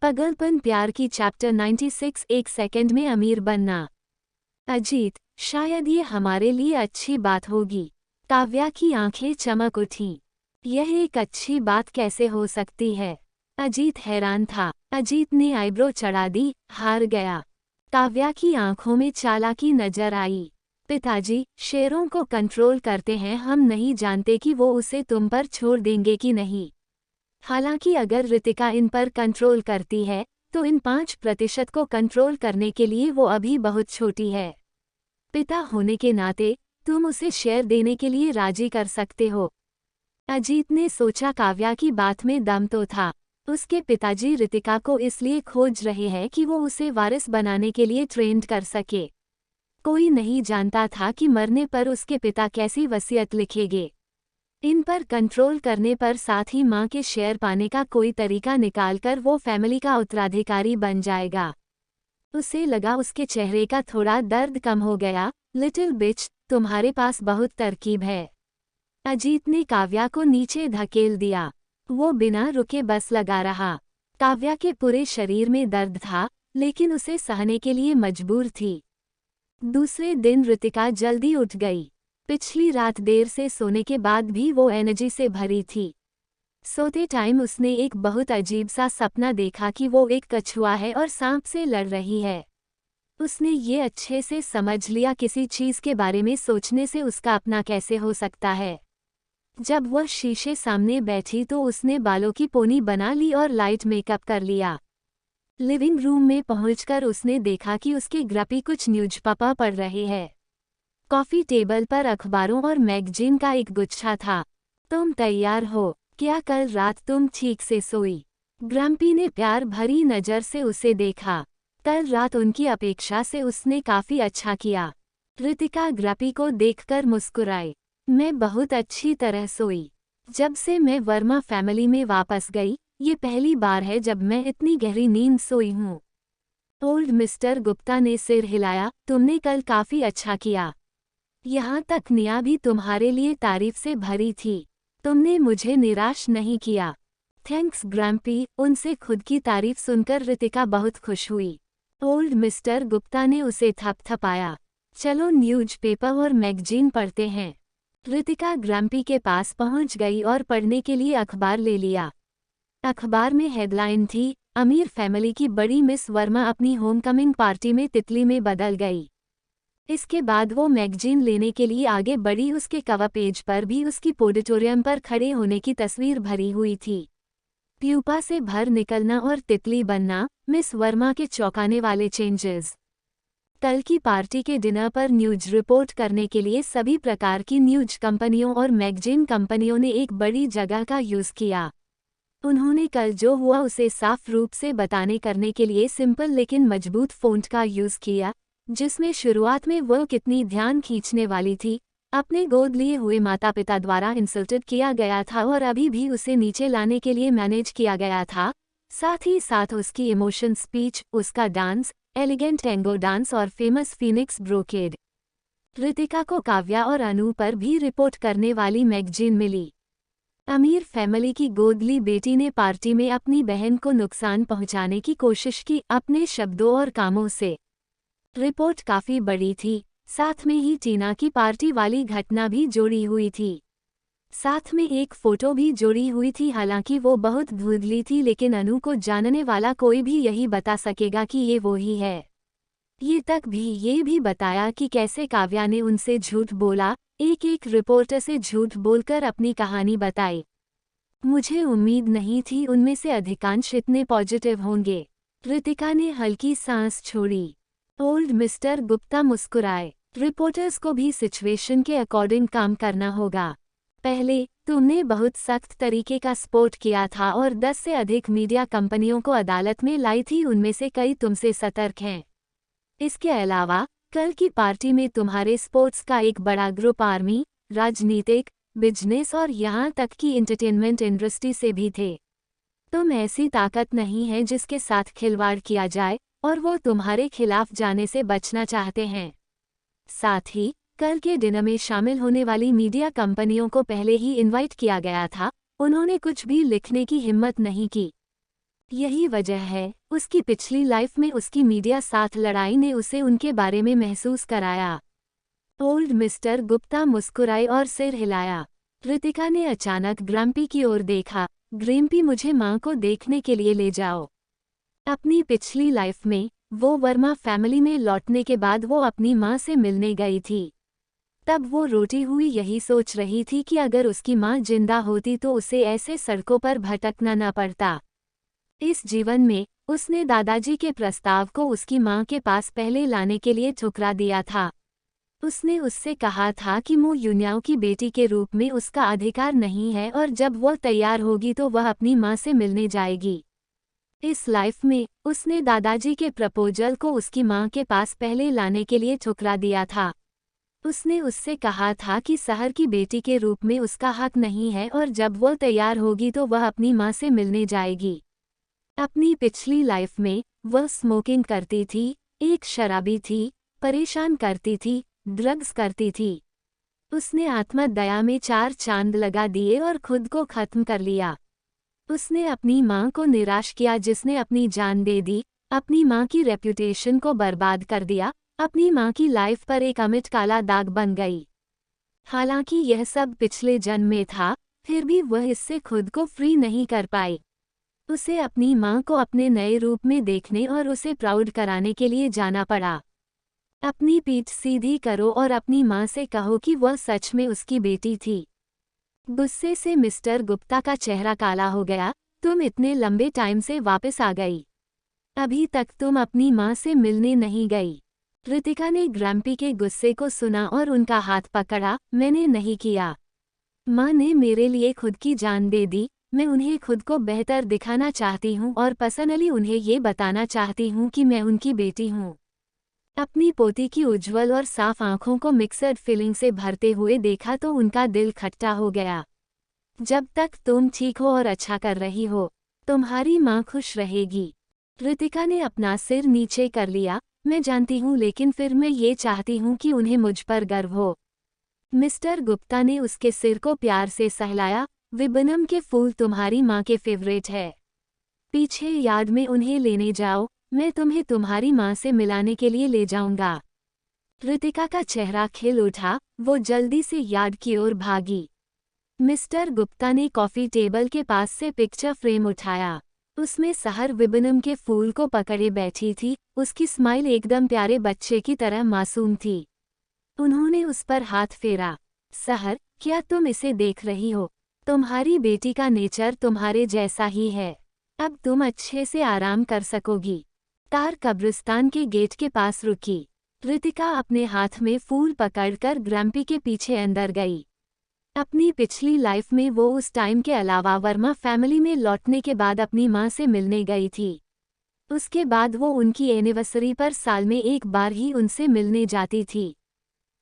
पगलपन प्यार की चैप्टर 96 एक सेकंड में अमीर बनना। अजीत, शायद ये हमारे लिए अच्छी बात होगी। काव्या की आंखें चमक उठीं। यह एक अच्छी बात कैसे हो सकती है? अजीत हैरान था। अजीत ने आईब्रो चढ़ा दी, हार गया। काव्या की आंखों में चालाकी नजर आई। पिताजी, शेरों को कंट्रोल करते हैं, हम नहीं जानते कि वो उसे तुम पर छोड़ देंगे कि नहीं। हालांकि अगर रितिका इन पर कंट्रोल करती है, तो इन 5% को कंट्रोल करने के लिए वो अभी बहुत छोटी है। पिता होने के नाते तुम उसे शेयर देने के लिए राजी कर सकते हो। अजीत ने सोचा काव्या की बात में दम तो था। उसके पिताजी रितिका को इसलिए खोज रहे हैं कि वो उसे वारिस बनाने के लिए ट्रेंड कर सके। कोई नहीं जानता था कि मरने पर उसके पिता कैसी वसीयत लिखेंगे। इन पर कंट्रोल करने पर साथ ही मां के शेयर पाने का कोई तरीका निकालकर वो फैमिली का उत्तराधिकारी बन जाएगा। उसे लगा उसके चेहरे का थोड़ा दर्द कम हो गया। लिटिल बिच, तुम्हारे पास बहुत तरकीब है। अजीत ने काव्या को नीचे धकेल दिया। वो बिना रुके बस लगा रहा। काव्या के पूरे शरीर में दर्द था, लेकिन उसे सहने के लिए मजबूर थी। दूसरे दिन रितिका जल्दी उठ गई। पिछली रात देर से सोने के बाद भी वो एनर्जी से भरी थी। सोते टाइम उसने एक बहुत अजीब सा सपना देखा कि वो एक कछुआ है और सांप से लड़ रही है। उसने ये अच्छे से समझ लिया किसी चीज के बारे में सोचने से उसका अपना कैसे हो सकता है। जब वह शीशे सामने बैठी तो उसने बालों की पोनी बना ली और लाइट मेकअप कर लिया। लिविंग रूम में पहुंचकर उसने देखा कि उसके ग्रपी कुछ न्यूज़पेपर पढ़ रहे हैं। कॉफी टेबल पर अखबारों और मैगजीन का एक गुच्छा था। तुम तैयार हो? क्या कल रात तुम ठीक से सोई? ग्रम्पी ने प्यार भरी नज़र से उसे देखा। कल रात उनकी अपेक्षा से उसने काफ़ी अच्छा किया। रितिका ग्रम्पी को देखकर मुस्कुराई। मैं बहुत अच्छी तरह सोई। जब से मैं वर्मा फैमिली में वापस गई, ये पहली बार है जब मैं इतनी गहरी नींद सोई हूँ। ओल्ड मिस्टर गुप्ता ने सिर हिलाया। तुमने कल काफ़ी अच्छा किया। यहाँ तक निया भी तुम्हारे लिए तारीफ से भरी थी। तुमने मुझे निराश नहीं किया। Thanks grumpy. उनसे खुद की तारीफ सुनकर रितिका बहुत खुश हुई। ओल्ड मिस्टर गुप्ता ने उसे थपथपाया। चलो न्यूज़पेपर और मैगजीन पढ़ते हैं। रितिका ग्रम्पी के पास पहुंच गई और पढ़ने के लिए अखबार ले लिया। अखबार में हेडलाइन थी, अमीर फैमिली की बड़ी मिस वर्मा अपनी होमकमिंग पार्टी में तितली में बदल गई। इसके बाद वो मैगजीन लेने के लिए आगे बढ़ी। उसके कवर पेज पर भी उसकी पोडिटोरियम पर खड़े होने की तस्वीर भरी हुई थी। प्यूपा से भर निकलना और तितली बनना, मिस वर्मा के चौंकाने वाले चेंजेस। कल की पार्टी के डिनर पर न्यूज रिपोर्ट करने के लिए सभी प्रकार की न्यूज कंपनियों और मैगजीन कंपनियों ने एक बड़ी जगह का यूज़ किया। उन्होंने कल जो हुआ उसे साफ रूप से बताने करने के लिए सिंपल लेकिन मजबूत फ़ॉन्ट का यूज़ किया, जिसमें शुरुआत में वो कितनी ध्यान खींचने वाली थी, अपने गोद लिए हुए माता पिता द्वारा इंसल्टेड किया गया था और अभी भी उसे नीचे लाने के लिए मैनेज किया गया था। साथ ही साथ उसकी इमोशन स्पीच, उसका डांस, एलिगेंट टेंगो डांस और फेमस फीनिक्स ब्रोकेड। रितिका को काव्या और अनु पर भी रिपोर्ट करने वाली मैगजीन मिली। अमीर फैमिली की गोदली बेटी ने पार्टी में अपनी बहन को नुकसान पहुंचाने की कोशिश की, अपने शब्दों और कामों से। रिपोर्ट काफ़ी बड़ी थी। साथ में ही टीना की पार्टी वाली घटना भी जोड़ी हुई थी। साथ में एक फ़ोटो भी जोड़ी हुई थी। हालांकि वो बहुत धुंधली थी, लेकिन अनु को जानने वाला कोई भी यही बता सकेगा कि ये वो ही है। ये भी बताया कि कैसे काव्या ने उनसे झूठ बोला, एक एक रिपोर्टर से झूठ बोलकर अपनी कहानी बताई। मुझे उम्मीद नहीं थी उनमें से अधिकांश इतने पॉजिटिव होंगे। रितिका ने हल्की सांस छोड़ी। ओल्ड मिस्टर गुप्ता मुस्कुराए। रिपोर्टर्स को भी सिचुएशन के अकॉर्डिंग काम करना होगा। पहले तुमने बहुत सख्त तरीके का सपोर्ट किया था और 10 से अधिक मीडिया कंपनियों को अदालत में लाई थी, उनमें से कई तुमसे सतर्क हैं। इसके अलावा कल की पार्टी में तुम्हारे स्पोर्ट्स का एक बड़ा ग्रुप आर्मी, राजनीतिक, बिजनेस और यहाँ तक कि एंटरटेनमेंट इंडस्ट्री से भी थे। तुम ऐसी ताकत नहीं है जिसके साथ खिलवाड़ किया जाए, और वो तुम्हारे खिलाफ जाने से बचना चाहते हैं। साथ ही कल के डिनर में शामिल होने वाली मीडिया कंपनियों को पहले ही इनवाइट किया गया था, उन्होंने कुछ भी लिखने की हिम्मत नहीं की। यही वजह है, उसकी पिछली लाइफ में उसकी मीडिया साथ लड़ाई ने उसे उनके बारे में महसूस कराया। ओल्ड मिस्टर गुप्ता मुस्कुराए और सिर हिलाया। रितिका ने अचानक ग्रम्पी की ओर देखा। ग्रम्पी, मुझे माँ को देखने के लिए ले जाओ। अपनी पिछली लाइफ में, वो वर्मा फैमिली में लौटने के बाद वो अपनी माँ से मिलने गई थी। तब वो रोती हुई यही सोच रही थी कि अगर उसकी माँ जिंदा होती तो उसे ऐसे सड़कों पर भटकना न पड़ता। इस जीवन में, उसने दादाजी के प्रस्ताव को उसकी माँ के पास पहले लाने के लिए ठुकरा दिया था। उसने उससे कहा था कि मो यून्याओ की बेटी के रूप में उसका अधिकार नहीं है और जब वह तैयार होगी तो वह अपनी माँ से मिलने जाएगी। इस लाइफ में, उसने दादाजी के प्रपोजल को उसकी माँ के पास पहले लाने के लिए ठुकरा दिया था। उसने उससे कहा था कि शहर की बेटी के रूप में उसका हक नहीं है और जब वह तैयार होगी तो वह अपनी माँ से मिलने जाएगी। अपनी पिछली लाइफ में, वह स्मोकिंग करती थी, एक शराबी थी, परेशान करती थी, ड्रग्स करती थी। उसने आत्मदया में 4 चांद लगा दिए और खुद को खत्म कर लिया। उसने अपनी माँ को निराश किया जिसने अपनी जान दे दी, अपनी माँ की रेप्यूटेशन को बर्बाद कर दिया, अपनी माँ की लाइफ पर एक अमिट काला दाग बन गई। हालांकि यह सब पिछले जन्म में था, फिर भी वह इससे खुद को फ्री नहीं कर पाई। उसे अपनी माँ को अपने नए रूप में देखने और उसे प्राउड कराने के लिए जाना पड़ा। अपनी पीठ सीधी करो और अपनी माँ से कहो कि वह सच में उसकी बेटी थी। गुस्से से मिस्टर गुप्ता का चेहरा काला हो गया। तुम इतने लंबे टाइम से वापस आ गई। अभी तक तुम अपनी माँ से मिलने नहीं गई। रितिका ने ग्रम्पी के गुस्से को सुना और उनका हाथ पकड़ा। मैंने नहीं किया। माँ ने मेरे लिए खुद की जान दे दी। मैं उन्हें खुद को बेहतर दिखाना चाहती हूँ और पर्सनली उन्हें ये बताना चाहती हूँ कि मैं उनकी बेटी हूँ। अपनी पोती की उज्ज्वल और साफ आंखों को मिक्सड फीलिंग से भरते हुए देखा तो उनका दिल खट्टा हो गया। जब तक तुम ठीक हो और अच्छा कर रही हो, तुम्हारी माँ खुश रहेगी। रितिका ने अपना सिर नीचे कर लिया। मैं जानती हूँ, लेकिन फिर मैं ये चाहती हूँ कि उन्हें मुझ पर गर्व हो। मिस्टर गुप्ता ने उसके सिर को प्यार से सहलाया। विबनम के फूल तुम्हारी माँ के फेवरेट है। पीछे यार्ड में उन्हें लेने जाओ, मैं तुम्हें तुम्हारी माँ से मिलाने के लिए ले जाऊंगा। रितिका का चेहरा खिल उठा। वो जल्दी से यार्ड की ओर भागी। मिस्टर गुप्ता ने कॉफी टेबल के पास से पिक्चर फ्रेम उठाया। उसमें सहर विबनम के फूल को पकड़े बैठी थी। उसकी स्माइल एकदम प्यारे बच्चे की तरह मासूम थी। उन्होंने उस पर हाथ फेरा। सहर, क्या तुम इसे देख रही हो? तुम्हारी बेटी का नेचर तुम्हारे जैसा ही है। अब तुम अच्छे से आराम कर सकोगी। तार कब्रिस्तान के गेट के पास रुकी। रितिका अपने हाथ में फूल पकड़कर ग्रम्पी के पीछे अंदर गई। अपनी पिछली लाइफ में वो उस टाइम के अलावा वर्मा फैमिली में लौटने के बाद अपनी माँ से मिलने गई थी। उसके बाद वो उनकी एनिवर्सरी पर साल में एक बार ही उनसे मिलने जाती थी।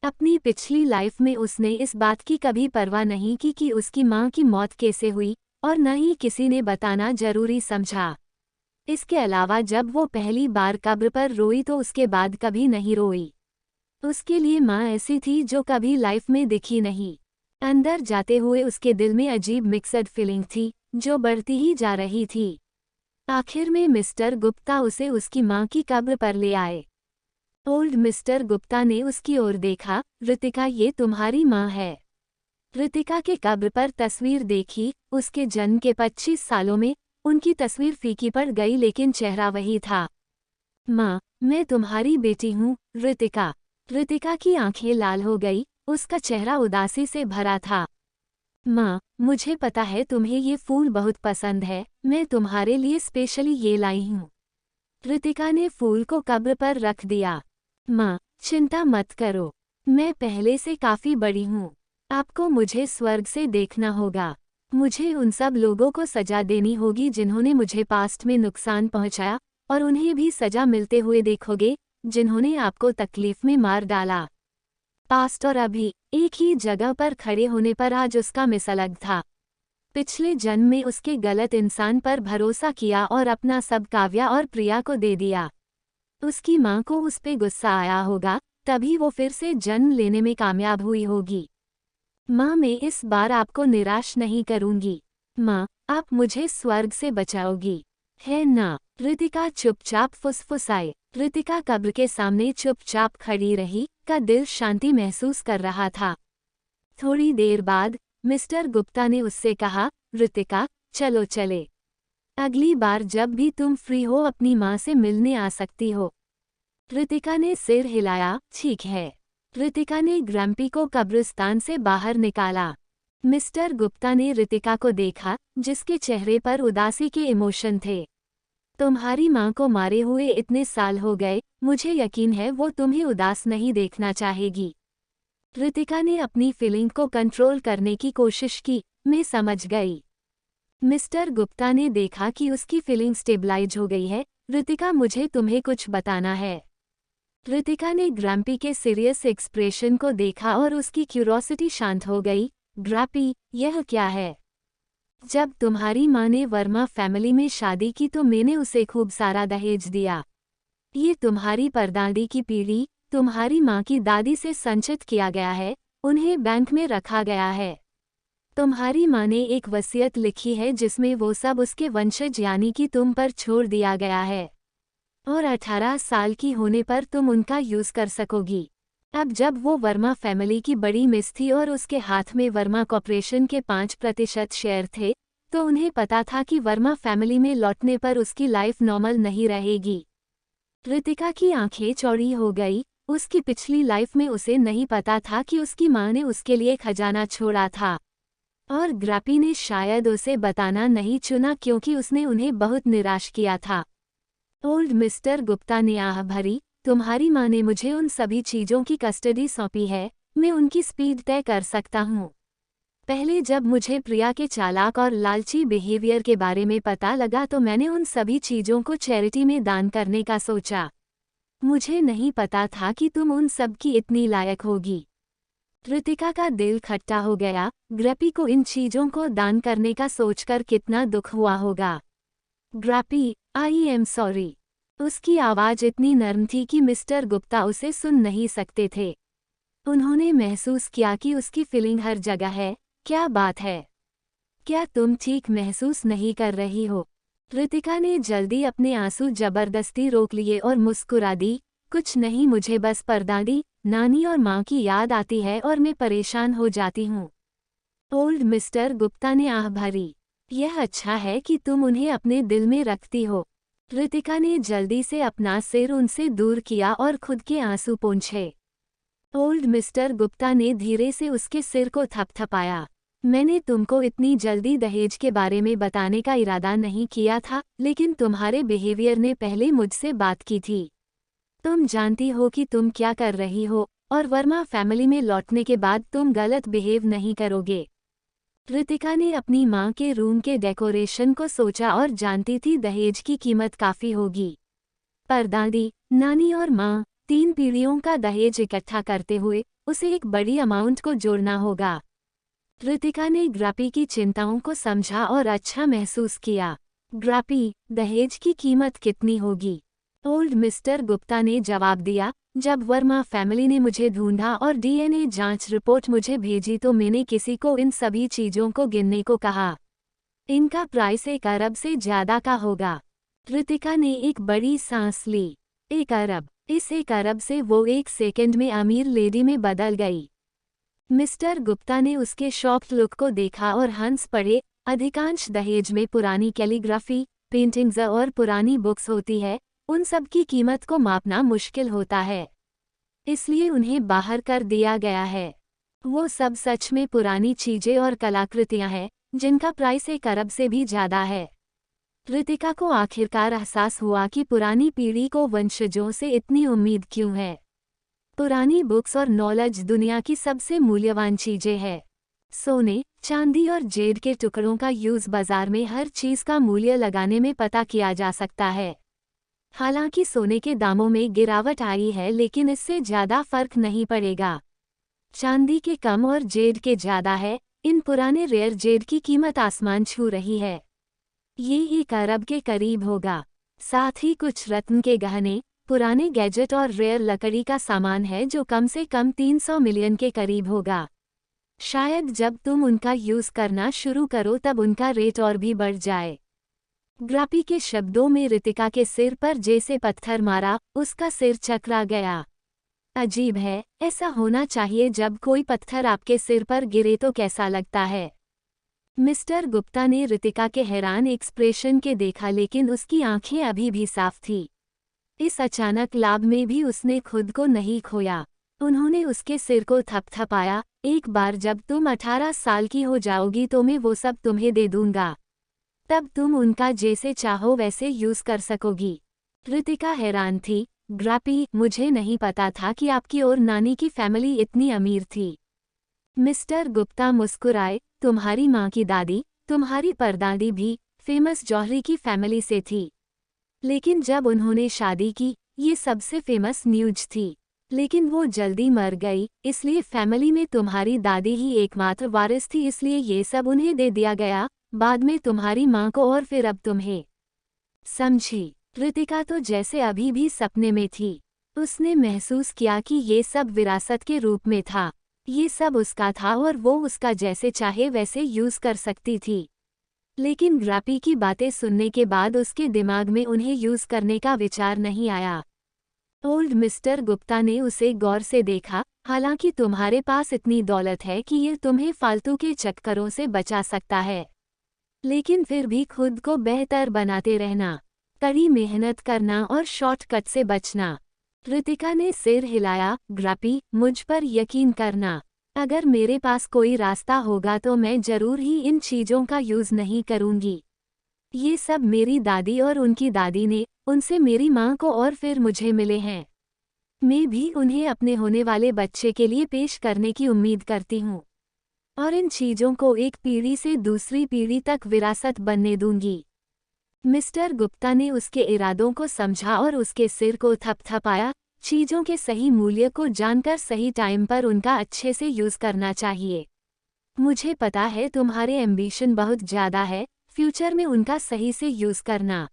अपनी पिछली लाइफ में उसने इस बात की कभी परवाह नहीं की कि उसकी माँ की मौत कैसे हुई, और न ही किसी ने बताना जरूरी समझा। इसके अलावा जब वो पहली बार कब्र पर रोई तो उसके बाद कभी नहीं रोई। उसके लिए माँ ऐसी थी जो कभी लाइफ में दिखी नहीं। अंदर जाते हुए उसके दिल में अजीब मिक्सड फीलिंग थी, जो बढ़ती ही जा रही थी। आखिर में मिस्टर गुप्ता उसे उसकी माँ की कब्र पर ले आए। ओल्ड मिस्टर गुप्ता ने उसकी ओर देखा। रितिका, ये तुम्हारी माँ है। रितिका के कब्र पर तस्वीर देखी। उसके जन्म के 25 सालों में उनकी तस्वीर फीकी पड़ गई, लेकिन चेहरा वही था। माँ, मैं तुम्हारी बेटी हूँ, रितिका। रितिका की आंखें लाल हो गई। उसका चेहरा उदासी से भरा था। माँ, मुझे पता है तुम्हें ये फूल बहुत पसंद है। मैं तुम्हारे लिए स्पेशली ये लाई हूँ। रितिका ने फूल को कब्र पर रख दिया। माँ, चिंता मत करो। मैं पहले से काफी बड़ी हूँ। आपको मुझे स्वर्ग से देखना होगा। मुझे उन सब लोगों को सजा देनी होगी जिन्होंने मुझे पास्ट में नुकसान पहुंचाया, और उन्हें भी सजा मिलते हुए देखोगे जिन्होंने आपको तकलीफ में मार डाला। पास्ट और अभी एक ही जगह पर खड़े होने पर आज उसका मिस अलग था। पिछले जन्म में उसके गलत इंसान पर भरोसा किया और अपना सब काव्या और प्रिया को दे दिया। उसकी माँ को उस पे गुस्सा आया होगा, तभी वो फिर से जन्म लेने में कामयाब हुई होगी। माँ, मैं इस बार आपको निराश नहीं करूंगी। माँ, आप मुझे स्वर्ग से बचाओगी। है ना? रितिका चुपचाप फुसफुसाई। रितिका कब्र के सामने चुपचाप खड़ी रही, का दिल शांति महसूस कर रहा था। थोड़ी देर बाद मिस्टर गुप्ता ने उससे कहा, रितिका, चलो चले। अगली बार जब भी तुम फ्री हो अपनी माँ से मिलने आ सकती हो। रितिका ने सिर हिलाया, ठीक है। रितिका ने ग्रैम्पी को कब्रिस्तान से बाहर निकाला। मिस्टर गुप्ता ने रितिका को देखा, जिसके चेहरे पर उदासी के इमोशन थे। तुम्हारी माँ को मारे हुए इतने साल हो गए, मुझे यकीन है वो तुम्हें उदास नहीं देखना चाहेगी। रितिका ने अपनी फीलिंग को कंट्रोल करने की कोशिश की, मैं समझ गई। मिस्टर गुप्ता ने देखा कि उसकी फीलिंग स्टेबलाइज हो गई है। रितिका, मुझे तुम्हें कुछ बताना है। रितिका ने ग्रैम्पी के सीरियस एक्सप्रेशन को देखा और उसकी क्यूरोसिटी शांत हो गई। ग्रैम्पी, यह क्या है? जब तुम्हारी माँ ने वर्मा फैमिली में शादी की तो मैंने उसे खूब सारा दहेज दिया। ये तुम्हारी परदादी की पीढ़ी, तुम्हारी माँ की दादी से संचित किया गया है, उन्हें बैंक में रखा गया है। तुम्हारी माँ ने एक वसीयत लिखी है जिसमें वो सब उसके वंशज यानी कि तुम पर छोड़ दिया गया है, और 18 साल की होने पर तुम उनका यूज कर सकोगी। अब जब वो वर्मा फैमिली की बड़ी मिस थी और उसके हाथ में वर्मा कॉर्पोरेशन के 5% शेयर थे, तो उन्हें पता था कि वर्मा फैमिली में लौटने पर उसकी लाइफ नॉर्मल नहीं रहेगी। रितिका की आंखें चौड़ी हो गई। उसकी पिछली लाइफ में उसे नहीं पता था कि उसकी माँ ने उसके लिए खजाना छोड़ा था, और ग्रैम्पी ने शायद उसे बताना नहीं चुना क्योंकि उसने उन्हें बहुत निराश किया था। ओल्ड मिस्टर गुप्ता ने आह भरी, तुम्हारी माँ ने मुझे उन सभी चीज़ों की कस्टडी सौंपी है, मैं उनकी स्पीड तय कर सकता हूँ। पहले जब मुझे प्रिया के चालाक और लालची बिहेवियर के बारे में पता लगा तो मैंने उन सभी चीज़ों को चैरिटी में दान करने का सोचा। मुझे नहीं पता था कि तुम उन सब की इतनी लायक होगी। रितिका का दिल खट्टा हो गया। ग्रैम्पी को इन चीज़ों को दान करने का सोचकर कितना दुख हुआ होगा। ग्रैम्पी, आई एम सॉरी। उसकी आवाज़ इतनी नर्म थी कि मिस्टर गुप्ता उसे सुन नहीं सकते थे। उन्होंने महसूस किया कि उसकी फीलिंग हर जगह है। क्या बात है? क्या तुम ठीक महसूस नहीं कर रही हो? रितिका ने जल्दी अपने आंसू जबरदस्ती रोक लिए और मुस्कुरा दी, कुछ नहीं, मुझे बस परदादी, नानी और माँ की याद आती है और मैं परेशान हो जाती हूँ। ओल्ड मिस्टर गुप्ता ने आह भरी। यह अच्छा है कि तुम उन्हें अपने दिल में रखती हो। रितिका ने जल्दी से अपना सिर उनसे दूर किया और खुद के आंसू पोंछे। ओल्ड मिस्टर गुप्ता ने धीरे से उसके सिर को थपथपाया। मैंने तुमको इतनी जल्दी दहेज के बारे में बताने का इरादा नहीं किया था, लेकिन तुम्हारे बिहेवियर ने पहले मुझसे बात की थी। तुम जानती हो कि तुम क्या कर रही हो, और वर्मा फैमिली में लौटने के बाद तुम गलत बिहेव नहीं करोगे। रितिका ने अपनी माँ के रूम के डेकोरेशन को सोचा और जानती थी दहेज की कीमत काफ़ी होगी। परदादी, नानी और माँ, 3 पीढ़ियों का दहेज इकट्ठा करते हुए उसे एक बड़ी अमाउंट को जोड़ना होगा। रितिका ने ग्रैम्पी की चिंताओं को समझा और अच्छा महसूस किया। ग्रैम्पी, दहेज की कीमत कितनी होगी? ओल्ड मिस्टर गुप्ता ने जवाब दिया, जब वर्मा फैमिली ने मुझे ढूंढा और डीएनए जांच रिपोर्ट मुझे भेजी तो मैंने किसी को इन सभी चीज़ों को गिनने को कहा। इनका प्राइस 1 अरब से ज़्यादा का होगा। रितिका ने एक बड़ी सांस ली। 1 अरब। इस 1 अरब से वो 1 सेकंड में अमीर लेडी में बदल गई। मिस्टर गुप्ता ने उसके शॉक्ड लुक को देखा और हंस पड़े। अधिकांश दहेज में पुरानी कैलीग्राफी, पेंटिंग्स और पुरानी बुक्स होती है, उन सब की कीमत को मापना मुश्किल होता है, इसलिए उन्हें बाहर कर दिया गया है। वो सब सच में पुरानी चीजें और कलाकृतियां हैं, जिनका प्राइस 1 अरब से भी ज़्यादा है। रितिका को आखिरकार एहसास हुआ कि पुरानी पीढ़ी को वंशजों से इतनी उम्मीद क्यों है। पुरानी बुक्स और नॉलेज दुनिया की सबसे मूल्यवान चीजें हैं। सोने, चांदी और जेड के टुकड़ों का यूज बाजार में हर चीज का मूल्य लगाने में पता किया जा सकता है। हालांकि सोने के दामों में गिरावट आई है, लेकिन इससे ज़्यादा फर्क नहीं पड़ेगा। चांदी के कम और जेड के ज़्यादा है। इन पुराने रेयर जेड की कीमत आसमान छू रही है। ये 1 अरब के करीब होगा। साथ ही कुछ रत्न के गहने, पुराने गैजेट और रेयर लकड़ी का सामान है जो कम से कम 300 मिलियन के करीब होगा। शायद जब तुम उनका यूज़ करना शुरू करो तब उनका रेट और भी बढ़ जाए। ग्रापी के शब्दों में रितिका के सिर पर जैसे पत्थर मारा, उसका सिर चकरा गया। अजीब है, ऐसा होना चाहिए जब कोई पत्थर आपके सिर पर गिरे तो कैसा लगता है। मिस्टर गुप्ता ने रितिका के हैरान एक्सप्रेशन के देखा लेकिन उसकी आंखें अभी भी साफ थी। इस अचानक लाभ में भी उसने खुद को नहीं खोया। उन्होंने उसके सिर को थपथपाया, एक बार जब तुम 18 साल की हो जाओगी तो मैं वो सब तुम्हें दे दूंगा, तब तुम उनका जैसे चाहो वैसे यूज कर सकोगी। रितिका हैरान थी। ग्रापी, मुझे नहीं पता था कि आपकी और नानी की फैमिली इतनी अमीर थी। मिस्टर गुप्ता मुस्कुराए, तुम्हारी माँ की दादी, तुम्हारी परदादी भी फेमस जौहरी की फैमिली से थी। लेकिन जब उन्होंने शादी की, ये सबसे फेमस न्यूज थी। लेकिन वो जल्दी मर गई, इसलिए फैमिली में तुम्हारी दादी ही एकमात्र वारिस थी, इसलिए ये सब उन्हें दे दिया गया, बाद में तुम्हारी माँ को और फिर अब तुम्हें। समझी। रितिका तो जैसे अभी भी सपने में थी। उसने महसूस किया कि ये सब विरासत के रूप में था। ये सब उसका था और वो उसका जैसे चाहे वैसे यूज कर सकती थी। लेकिन ग्रापी की बातें सुनने के बाद उसके दिमाग में उन्हें यूज करने का विचार नहीं आया। ओल्ड मिस्टर गुप्ता ने उसे गौर से देखा, हालांकि तुम्हारे पास इतनी दौलत है कि ये तुम्हें फालतू के चक्करों से बचा सकता है, लेकिन फिर भी खुद को बेहतर बनाते रहना, कड़ी मेहनत करना और शॉर्टकट से बचना। रितिका ने सिर हिलाया, ग्रापी, मुझ पर यकीन करना। अगर मेरे पास कोई रास्ता होगा तो मैं जरूर ही इन चीज़ों का यूज़ नहीं करूंगी। ये सब मेरी दादी और उनकी दादी ने, उनसे मेरी माँ को और फिर मुझे मिले हैं। मैं भी उन्हें अपने होने वाले बच्चे के लिए पेश करने की उम्मीद करती हूँ और इन चीज़ों को एक पीढ़ी से दूसरी पीढ़ी तक विरासत बनने दूंगी। मिस्टर गुप्ता ने उसके इरादों को समझा और उसके सिर को थपथपाया। चीज़ों के सही मूल्य को जानकर सही टाइम पर उनका अच्छे से यूज़ करना चाहिए। मुझे पता है तुम्हारे एम्बिशन बहुत ज़्यादा है, फ्यूचर में उनका सही से यूज़ करना।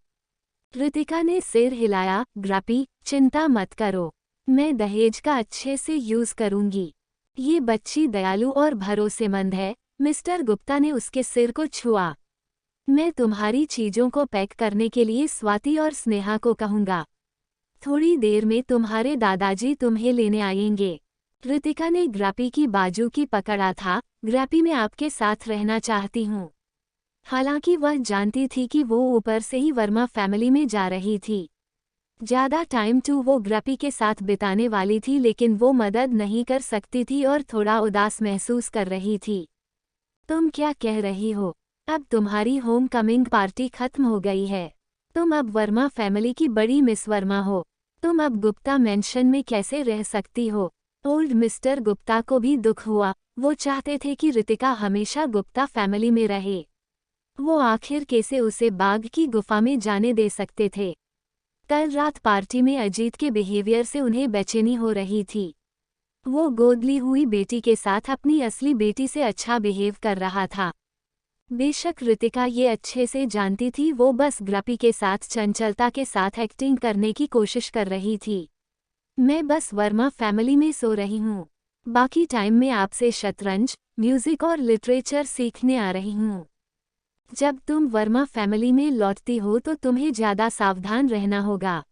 रितिका ने सिर हिलाया, ग्रापी, चिंता मत करो, मैं दहेज का अच्छे से यूज़ करूंगी। ये बच्ची दयालु और भरोसेमंद है। मिस्टर गुप्ता ने उसके सिर को छुआ। मैं तुम्हारी चीज़ों को पैक करने के लिए स्वाति और स्नेहा को कहूँगा। थोड़ी देर में तुम्हारे दादाजी तुम्हें लेने आएंगे। रितिका ने ग्रापी की बाजू की पकड़ा था। ग्रापी, मैं आपके साथ रहना चाहती हूँ। हालांकि वह जानती थी कि वो ऊपर से ही वर्मा फैमिली में जा रही थी। ज़्यादा टाइम वो ग्रापी के साथ बिताने वाली थी, लेकिन वो मदद नहीं कर सकती थी और थोड़ा उदास महसूस कर रही थी। तुम क्या कह रही हो? अब तुम्हारी होम कमिंग पार्टी खत्म हो गई है। तुम अब वर्मा फैमिली की बड़ी मिस वर्मा हो। तुम अब गुप्ता मेंशन में कैसे रह सकती हो? ओल्ड मिस्टर गुप्ता को भी दुख हुआ। वो चाहते थे कि रितिका हमेशा गुप्ता फैमिली में रहे। वो आखिर कैसे उसे बाघ की गुफा में जाने दे सकते थे? कल रात पार्टी में अजीत के बिहेवियर से उन्हें बेचैनी हो रही थी। वो गोद ली हुई बेटी के साथ अपनी असली बेटी से अच्छा बिहेव कर रहा था। बेशक रितिका ये अच्छे से जानती थी, वो बस ग्रापी के साथ चंचलता के साथ एक्टिंग करने की कोशिश कर रही थी। मैं बस वर्मा फैमिली में सो रही हूँ। बाकी टाइम में आपसे शतरंज, म्यूजिक और लिटरेचर सीखने आ रही हूँ। जब तुम वर्मा फैमिली में लौटती हो तो तुम्हें ज़्यादा सावधान रहना होगा।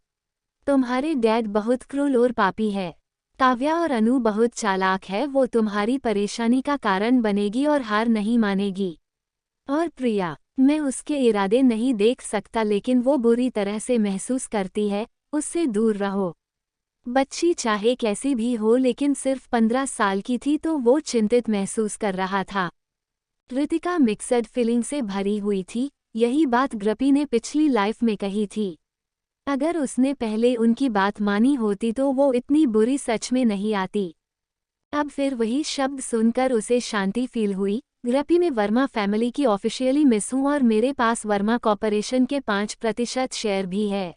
तुम्हारे डैड बहुत क्रूर और पापी है। काव्या और अनु बहुत चालाक है, वो तुम्हारी परेशानी का कारण बनेगी और हार नहीं मानेगी। और प्रिया, मैं उसके इरादे नहीं देख सकता, लेकिन वो बुरी तरह से महसूस करती है, उससे दूर रहो। बच्ची चाहे कैसी भी हो, लेकिन सिर्फ 15 साल की थी तो वो चिंतित महसूस कर रहा था। रितिका मिक्सड फीलिंग से भरी हुई थी। यही बात ग्रपी ने पिछली लाइफ में कही थी। अगर उसने पहले उनकी बात मानी होती तो वो इतनी बुरी सच में नहीं आती। अब फिर वही शब्द सुनकर उसे शांति फील हुई। ग्रपी, में वर्मा फैमिली की ऑफिशियली मिस हूँ और मेरे पास वर्मा कॉर्पोरेशन के 5% शेयर भी है।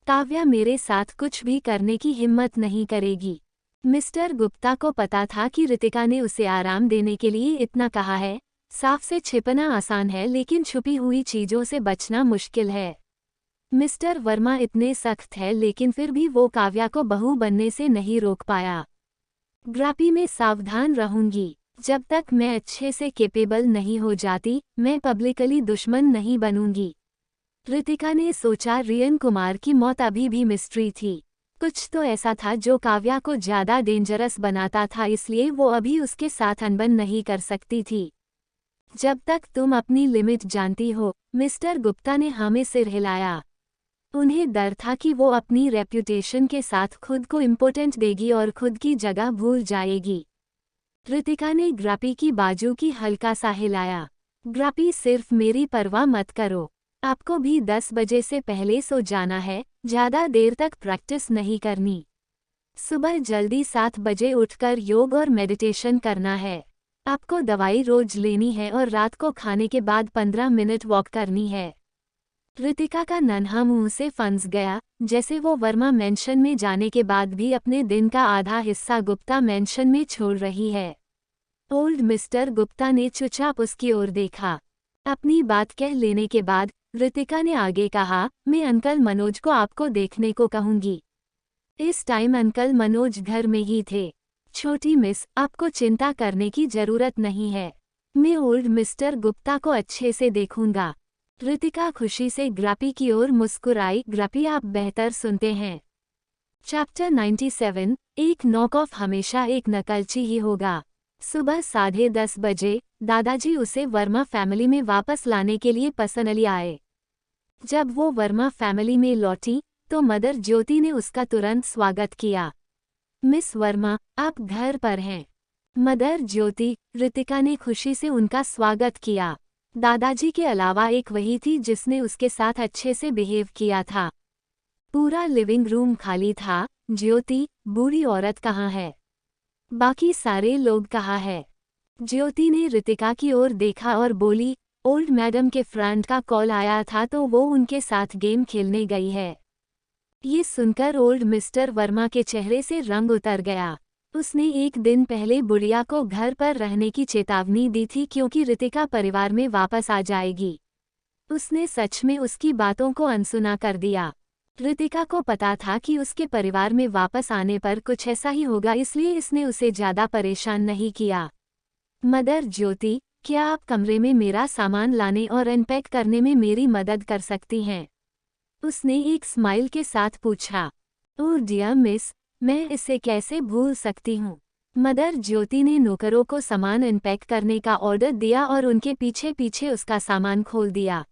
काव्या मेरे साथ कुछ भी करने की हिम्मत नहीं करेगी। मिस्टर गुप्ता को पता था कि रितिका ने उसे आराम देने के लिए इतना कहा है। साफ से छिपना आसान है, लेकिन छुपी हुई चीज़ों से बचना मुश्किल है। मिस्टर वर्मा इतने सख्त है, लेकिन फिर भी वो काव्या को बहू बनने से नहीं रोक पाया। ग्रापी, में सावधान रहूंगी। जब तक मैं अच्छे से कैपेबल नहीं हो जाती, मैं पब्लिकली दुश्मन नहीं बनूंगी। रितिका ने सोचा रियन कुमार की मौत अभी भी मिस्ट्री थी। कुछ तो ऐसा था जो काव्या को ज्यादा डेंजरस बनाता था, इसलिए वो अभी उसके साथ अनबन नहीं कर सकती थी। जब तक तुम अपनी लिमिट जानती हो, मिस्टर गुप्ता ने हमें सिर हिलाया। उन्हें डर था कि वो अपनी रेप्यूटेशन के साथ खुद को इम्पोर्टेंट देगी और खुद की जगह भूल जाएगी। रितिका ने ग्रापी की बाजू की हल्का सा हिलाया। ग्रापी, सिर्फ मेरी परवाह मत करो। आपको भी 10 बजे से पहले सो जाना है, ज्यादा देर तक प्रैक्टिस नहीं करनी। सुबह जल्दी 7 बजे उठकर योग और मेडिटेशन करना है। आपको दवाई रोज लेनी है और रात को खाने के बाद 15 मिनट वॉक करनी है। रितिका का नन्हा मुंह से फंस गया, जैसे वो वर्मा मेंशन में जाने के बाद भी अपने दिन का आधा हिस्सा गुप्ता मेंशन में छोड़ रही है। ओल्ड मिस्टर गुप्ता ने चुपचाप उसकी ओर देखा। अपनी बात कह लेने के बाद रितिका ने आगे कहा, मैं अंकल मनोज को आपको देखने को कहूंगी। इस टाइम अंकल मनोज घर में ही थे। छोटी मिस, आपको चिंता करने की जरूरत नहीं है। मैं ओल्ड मिस्टर गुप्ता को अच्छे से देखूंगा। रितिका खुशी से ग्रापी की ओर मुस्कुराई। ग्रापी, आप बेहतर सुनते हैं। चैप्टर 97, एक नॉकऑफ हमेशा एक नकलची ही होगा। सुबह 10:30 बजे दादाजी उसे वर्मा फैमिली में वापस लाने के लिए पर्सनली आए। जब वो वर्मा फैमिली में लौटी तो मदर ज्योति ने उसका तुरंत स्वागत किया। मिस वर्मा, आप घर पर हैं। मदर ज्योति, रितिका ने खुशी से उनका स्वागत किया। दादाजी के अलावा एक वही थी जिसने उसके साथ अच्छे से बिहेव किया था। पूरा लिविंग रूम खाली था। ज्योति, बूढ़ी औरत कहाँ है? बाकी सारे लोग कहाँ है? ज्योति ने रितिका की ओर देखा और बोली, ओल्ड मैडम के फ्रेंड का कॉल आया था तो वो उनके साथ गेम खेलने गई है। ये सुनकर ओल्ड मिस्टर वर्मा के चेहरे से रंग उतर गया। उसने एक दिन पहले बुढ़िया को घर पर रहने की चेतावनी दी थी क्योंकि रितिका परिवार में वापस आ जाएगी। उसने सच में उसकी बातों को अनसुना कर दिया। रितिका को पता था कि उसके परिवार में वापस आने पर कुछ ऐसा ही होगा, इसलिए इसने उसे ज्यादा परेशान नहीं किया। मदर ज्योति, क्या आप कमरे में मेरा सामान लाने और अनपैक करने में मेरी मदद कर सकती हैं? उसने एक स्माइल के साथ पूछा। ओह डियर मिस, मैं इसे कैसे भूल सकती हूँ। मदर ज्योति ने नौकरों को सामान अनपैक करने का ऑर्डर दिया और उनके पीछे पीछे उसका सामान खोल दिया।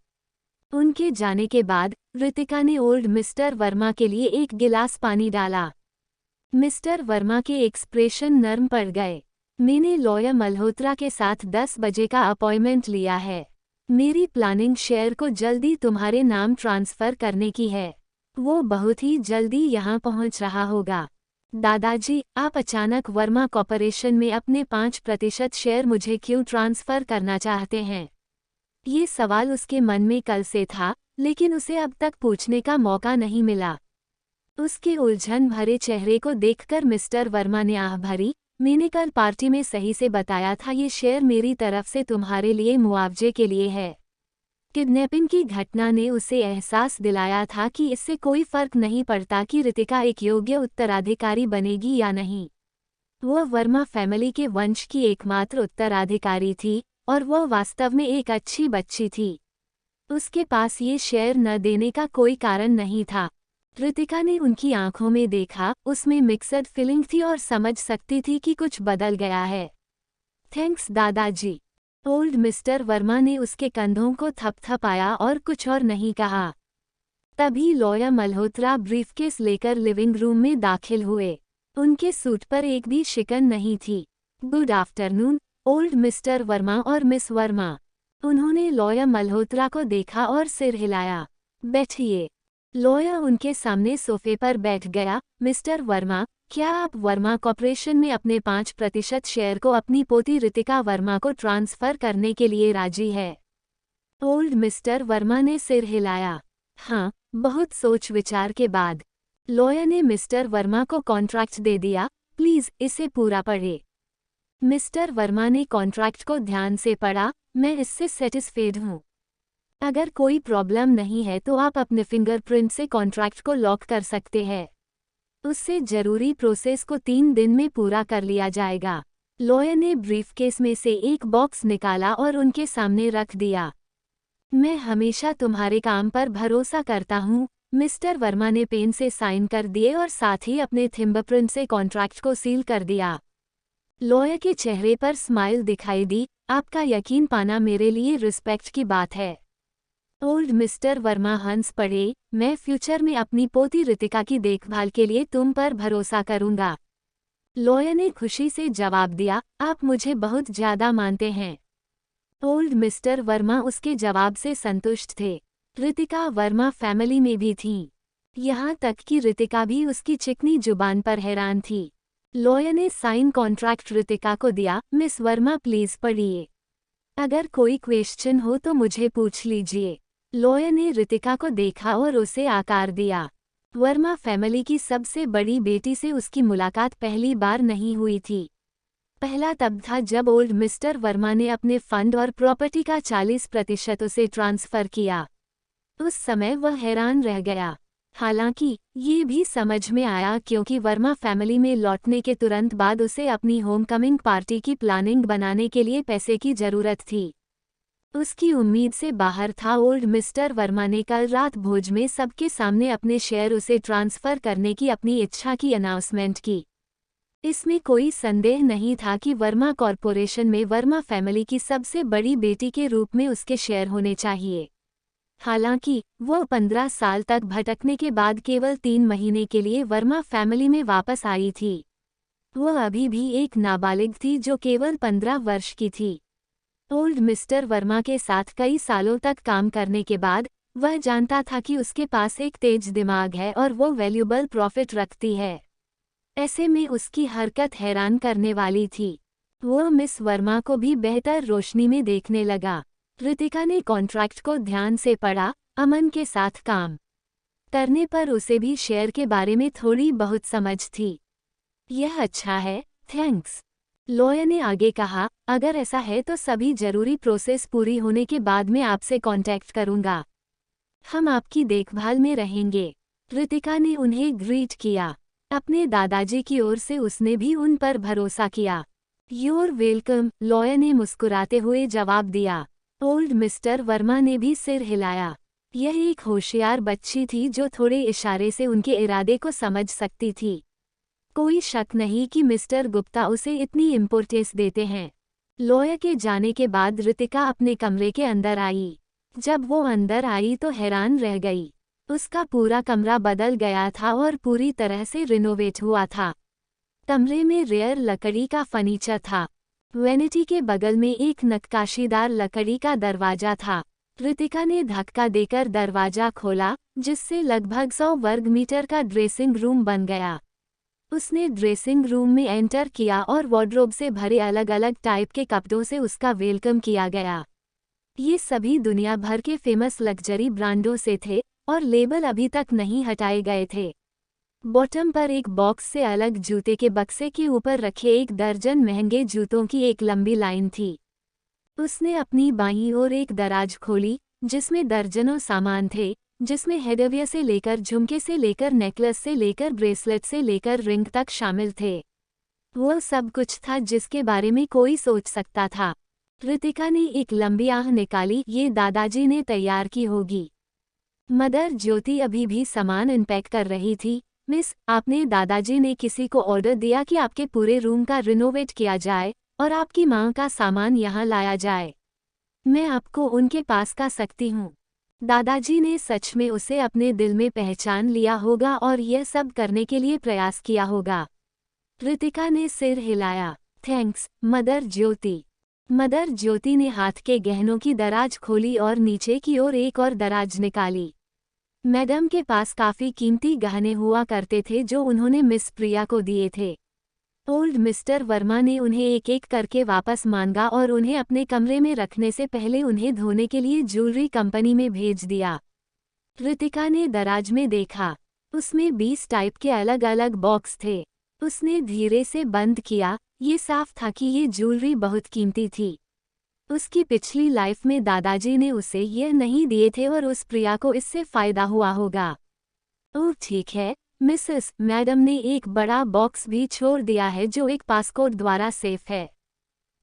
उनके जाने के बाद रितिका ने ओल्ड मिस्टर वर्मा के लिए एक गिलास पानी डाला। मिस्टर वर्मा के एक्सप्रेशन नर्म पड़ गए। मैंने लॉयर मल्होत्रा के साथ 10 बजे का अपॉइंटमेंट लिया है। मेरी प्लानिंग शेयर को जल्दी तुम्हारे नाम ट्रांसफ़र करने की है। वो बहुत ही जल्दी यहाँ पहुँच रहा होगा। दादाजी, आप अचानक वर्मा कॉर्पोरेशन में अपने 5% शेयर मुझे क्यों ट्रांसफ़र करना चाहते हैं? ये सवाल उसके मन में कल से था, लेकिन उसे अब तक पूछने का मौका नहीं मिला। उसके उलझन भरे चेहरे को देखकर मिस्टर वर्मा ने आह भरी, मैंने कल पार्टी में सही से बताया था, ये शेयर मेरी तरफ से तुम्हारे लिए मुआवजे के लिए है। किडनैपिंग की घटना ने उसे एहसास दिलाया था कि इससे कोई फर्क नहीं पड़ता कि रितिका एक योग्य उत्तराधिकारी बनेगी या नहीं। वह वर्मा फैमिली के वंश की एकमात्र उत्तराधिकारी थी और वह वास्तव में एक अच्छी बच्ची थी। उसके पास ये शेयर न देने का कोई कारण नहीं था। रितिका ने उनकी आंखों में देखा, उसमें मिक्सड फीलिंग थी और समझ सकती थी कि कुछ बदल गया है। थैंक्स दादाजी। ओल्ड मिस्टर वर्मा ने उसके कंधों को थपथपाया और कुछ और नहीं कहा। तभी लॉयर मल्होत्रा ब्रीफकेस लेकर लिविंग रूम में दाखिल हुए। उनके सूट पर एक भी शिकन नहीं थी। Good afternoon, old mister Verma और मिस वर्मा। उन्होंने लॉयर मल्होत्रा को देखा और सिर हिलाया। बैठिए। लॉयर उनके सामने सोफे पर बैठ गया। मिस्टर वर्मा, क्या आप वर्मा कॉर्पोरेशन में अपने 5% शेयर को अपनी पोती रितिका वर्मा को ट्रांसफ़र करने के लिए राजी है? ओल्ड मिस्टर वर्मा ने सिर हिलाया। हाँ, बहुत सोच विचार के बाद। लॉयर ने मिस्टर वर्मा को कॉन्ट्रैक्ट दे दिया। प्लीज़ इसे पूरा पढ़े। मिस्टर वर्मा ने कॉन्ट्रैक्ट को ध्यान से पढ़ा। मैं इससे सेटिस्फाइड हूँ। अगर कोई प्रॉब्लम नहीं है तो आप अपने फिंगरप्रिंट से कॉन्ट्रैक्ट को लॉक कर सकते हैं। उससे जरूरी प्रोसेस को 3 दिन में पूरा कर लिया जाएगा। लॉयर ने ब्रीफकेस में से एक बॉक्स निकाला और उनके सामने रख दिया। मैं हमेशा तुम्हारे काम पर भरोसा करता हूँ। मिस्टर वर्मा ने पेन से साइन कर दिए और साथ ही अपने थिम्बरप्रिंट से कॉन्ट्रैक्ट को सील कर दिया। लॉयर के चेहरे पर स्माइल दिखाई दी। आपका यकीन पाना मेरे लिए रिस्पेक्ट की बात है। ओल्ड मिस्टर वर्मा हंस पड़े। मैं फ्यूचर में अपनी पोती रितिका की देखभाल के लिए तुम पर भरोसा करूंगा। लॉयर ने खुशी से जवाब दिया, आप मुझे बहुत ज्यादा मानते हैं। ओल्ड मिस्टर वर्मा उसके जवाब से संतुष्ट थे। रितिका वर्मा फैमिली में भी थीं। यहाँ तक कि रितिका भी उसकी चिकनी जुबान पर हैरान थी। लॉयर ने साइन कॉन्ट्रैक्ट रितिका को दिया। मिस वर्मा प्लीज पढ़िए। अगर कोई क्वेश्चन हो तो मुझे पूछ लीजिए। लॉयर ने रितिका को देखा और उसे आकार दिया। वर्मा फैमिली की सबसे बड़ी बेटी से उसकी मुलाकात पहली बार नहीं हुई थी। पहला तब था जब ओल्ड मिस्टर वर्मा ने अपने फंड और प्रॉपर्टी का 40% उसे ट्रांसफर किया। उस समय वह हैरान रह गया। हालांकि ये भी समझ में आया क्योंकि वर्मा फैमिली में लौटने के तुरंत बाद उसे अपनी होमकमिंग पार्टी की प्लानिंग बनाने के लिए पैसे की जरूरत थी। उसकी उम्मीद से बाहर था। ओल्ड मिस्टर वर्मा ने कल रात भोज में सबके सामने अपने शेयर उसे ट्रांसफर करने की अपनी इच्छा की अनाउंसमेंट की। इसमें कोई संदेह नहीं था कि वर्मा कॉरपोरेशन में वर्मा फैमिली की सबसे बड़ी बेटी के रूप में उसके शेयर होने चाहिए। हालांकि वह 15 साल तक भटकने के बाद केवल 3 महीने के लिए वर्मा फैमिली में वापस आई थी। वह अभी भी एक नाबालिग थी जो केवल 15 वर्ष की थी। ओल्ड मिस्टर वर्मा के साथ कई सालों तक काम करने के बाद वह जानता था कि उसके पास एक तेज दिमाग है और वो वैल्यूबल प्रॉफिट रखती है। ऐसे में उसकी हरकत हैरान करने वाली थी। वह मिस वर्मा को भी बेहतर रोशनी में देखने लगा। रितिका ने कॉन्ट्रैक्ट को ध्यान से पढ़ा। अमन के साथ काम करने पर उसे भी शेयर के बारे में थोड़ी बहुत समझ थी। यह अच्छा है, थैंक्स। लॉयर ने आगे कहा, अगर ऐसा है तो सभी जरूरी प्रोसेस पूरी होने के बाद मैं आपसे कांटेक्ट करूंगा। हम आपकी देखभाल में रहेंगे। रितिका ने उन्हें ग्रीट किया। अपने दादाजी की ओर से उसने भी उन पर भरोसा किया। यूर वेलकम, लॉयर ने मुस्कुराते हुए जवाब दिया। ओल्ड मिस्टर वर्मा ने भी सिर हिलाया। यह एक होशियार बच्ची थी जो थोड़े इशारे से उनके इरादे को समझ सकती थी। कोई शक नहीं कि मिस्टर गुप्ता उसे इतनी इम्पोर्टेंस देते हैं। लॉयर के जाने के बाद रितिका अपने कमरे के अंदर आई। जब वो अंदर आई तो हैरान रह गई। उसका पूरा कमरा बदल गया था और पूरी तरह से रिनोवेट हुआ था। कमरे में रेयर लकड़ी का फर्नीचर था। वेनिटी के बगल में एक नक्काशीदार लकड़ी का दरवाजा था। रितिका ने धक्का देकर दरवाजा खोला, जिससे लगभग 100 वर्ग मीटर का ड्रेसिंग रूम बन गया। उसने ड्रेसिंग रूम में एंटर किया और वार्डरोब से भरे अलग अलग टाइप के कपड़ों से उसका वेलकम किया गया। ये सभी दुनिया भर के फेमस लग्जरी ब्रांडों से थे और लेबल अभी तक नहीं हटाए गए थे। बॉटम पर एक बॉक्स से अलग जूते के बक्से के ऊपर रखे 1 दर्जन महंगे जूतों की एक लंबी लाइन थी। उसने अपनी बाईं ओर एक दराज खोली, जिसमें दर्जनों सामान थे, जिसमें हेडवियर से लेकर झुमके से लेकर नेकलेस से लेकर ब्रेसलेट से लेकर रिंग तक शामिल थे। वह सब कुछ था जिसके बारे में कोई सोच सकता था। रितिका ने एक लंबी आह निकाली। ये दादाजी ने तैयार की होगी। मदर ज्योति अभी भी सामान अनपैक कर रही थी। मिस, आपने दादाजी ने किसी को ऑर्डर दिया कि आपके पूरे रूम का रिनोवेट किया जाए और आपकी माँ का सामान यहाँ लाया जाए। मैं आपको उनके पास का सकती हूँ। दादाजी ने सच में उसे अपने दिल में पहचान लिया होगा और यह सब करने के लिए प्रयास किया होगा। रितिका ने सिर हिलाया। थैंक्स, मदर ज्योति। मदर ज्योति ने हाथ के गहनों की दराज खोली और नीचे की ओर एक और दराज निकाली। मैडम के पास काफी कीमती गहने हुआ करते थे जो उन्होंने मिस प्रिया को दिए थे। ओल्ड मिस्टर वर्मा ने उन्हें एक एक करके वापस मांगा और उन्हें अपने कमरे में रखने से पहले उन्हें धोने के लिए ज्वेलरी कंपनी में भेज दिया। रितिका ने दराज में देखा। उसमें 20 टाइप के अलग अलग बॉक्स थे। उसने धीरे से बंद किया। ये साफ था कि ये ज्वेलरी बहुत कीमती थी। उसकी पिछली लाइफ में दादाजी ने उसे यह नहीं दिए थे और उस प्रिया को इससे फायदा हुआ होगा। ओह ठीक है मिसेस, मैडम ने एक बड़ा बॉक्स भी छोड़ दिया है जो एक पासकोड द्वारा सेफ है।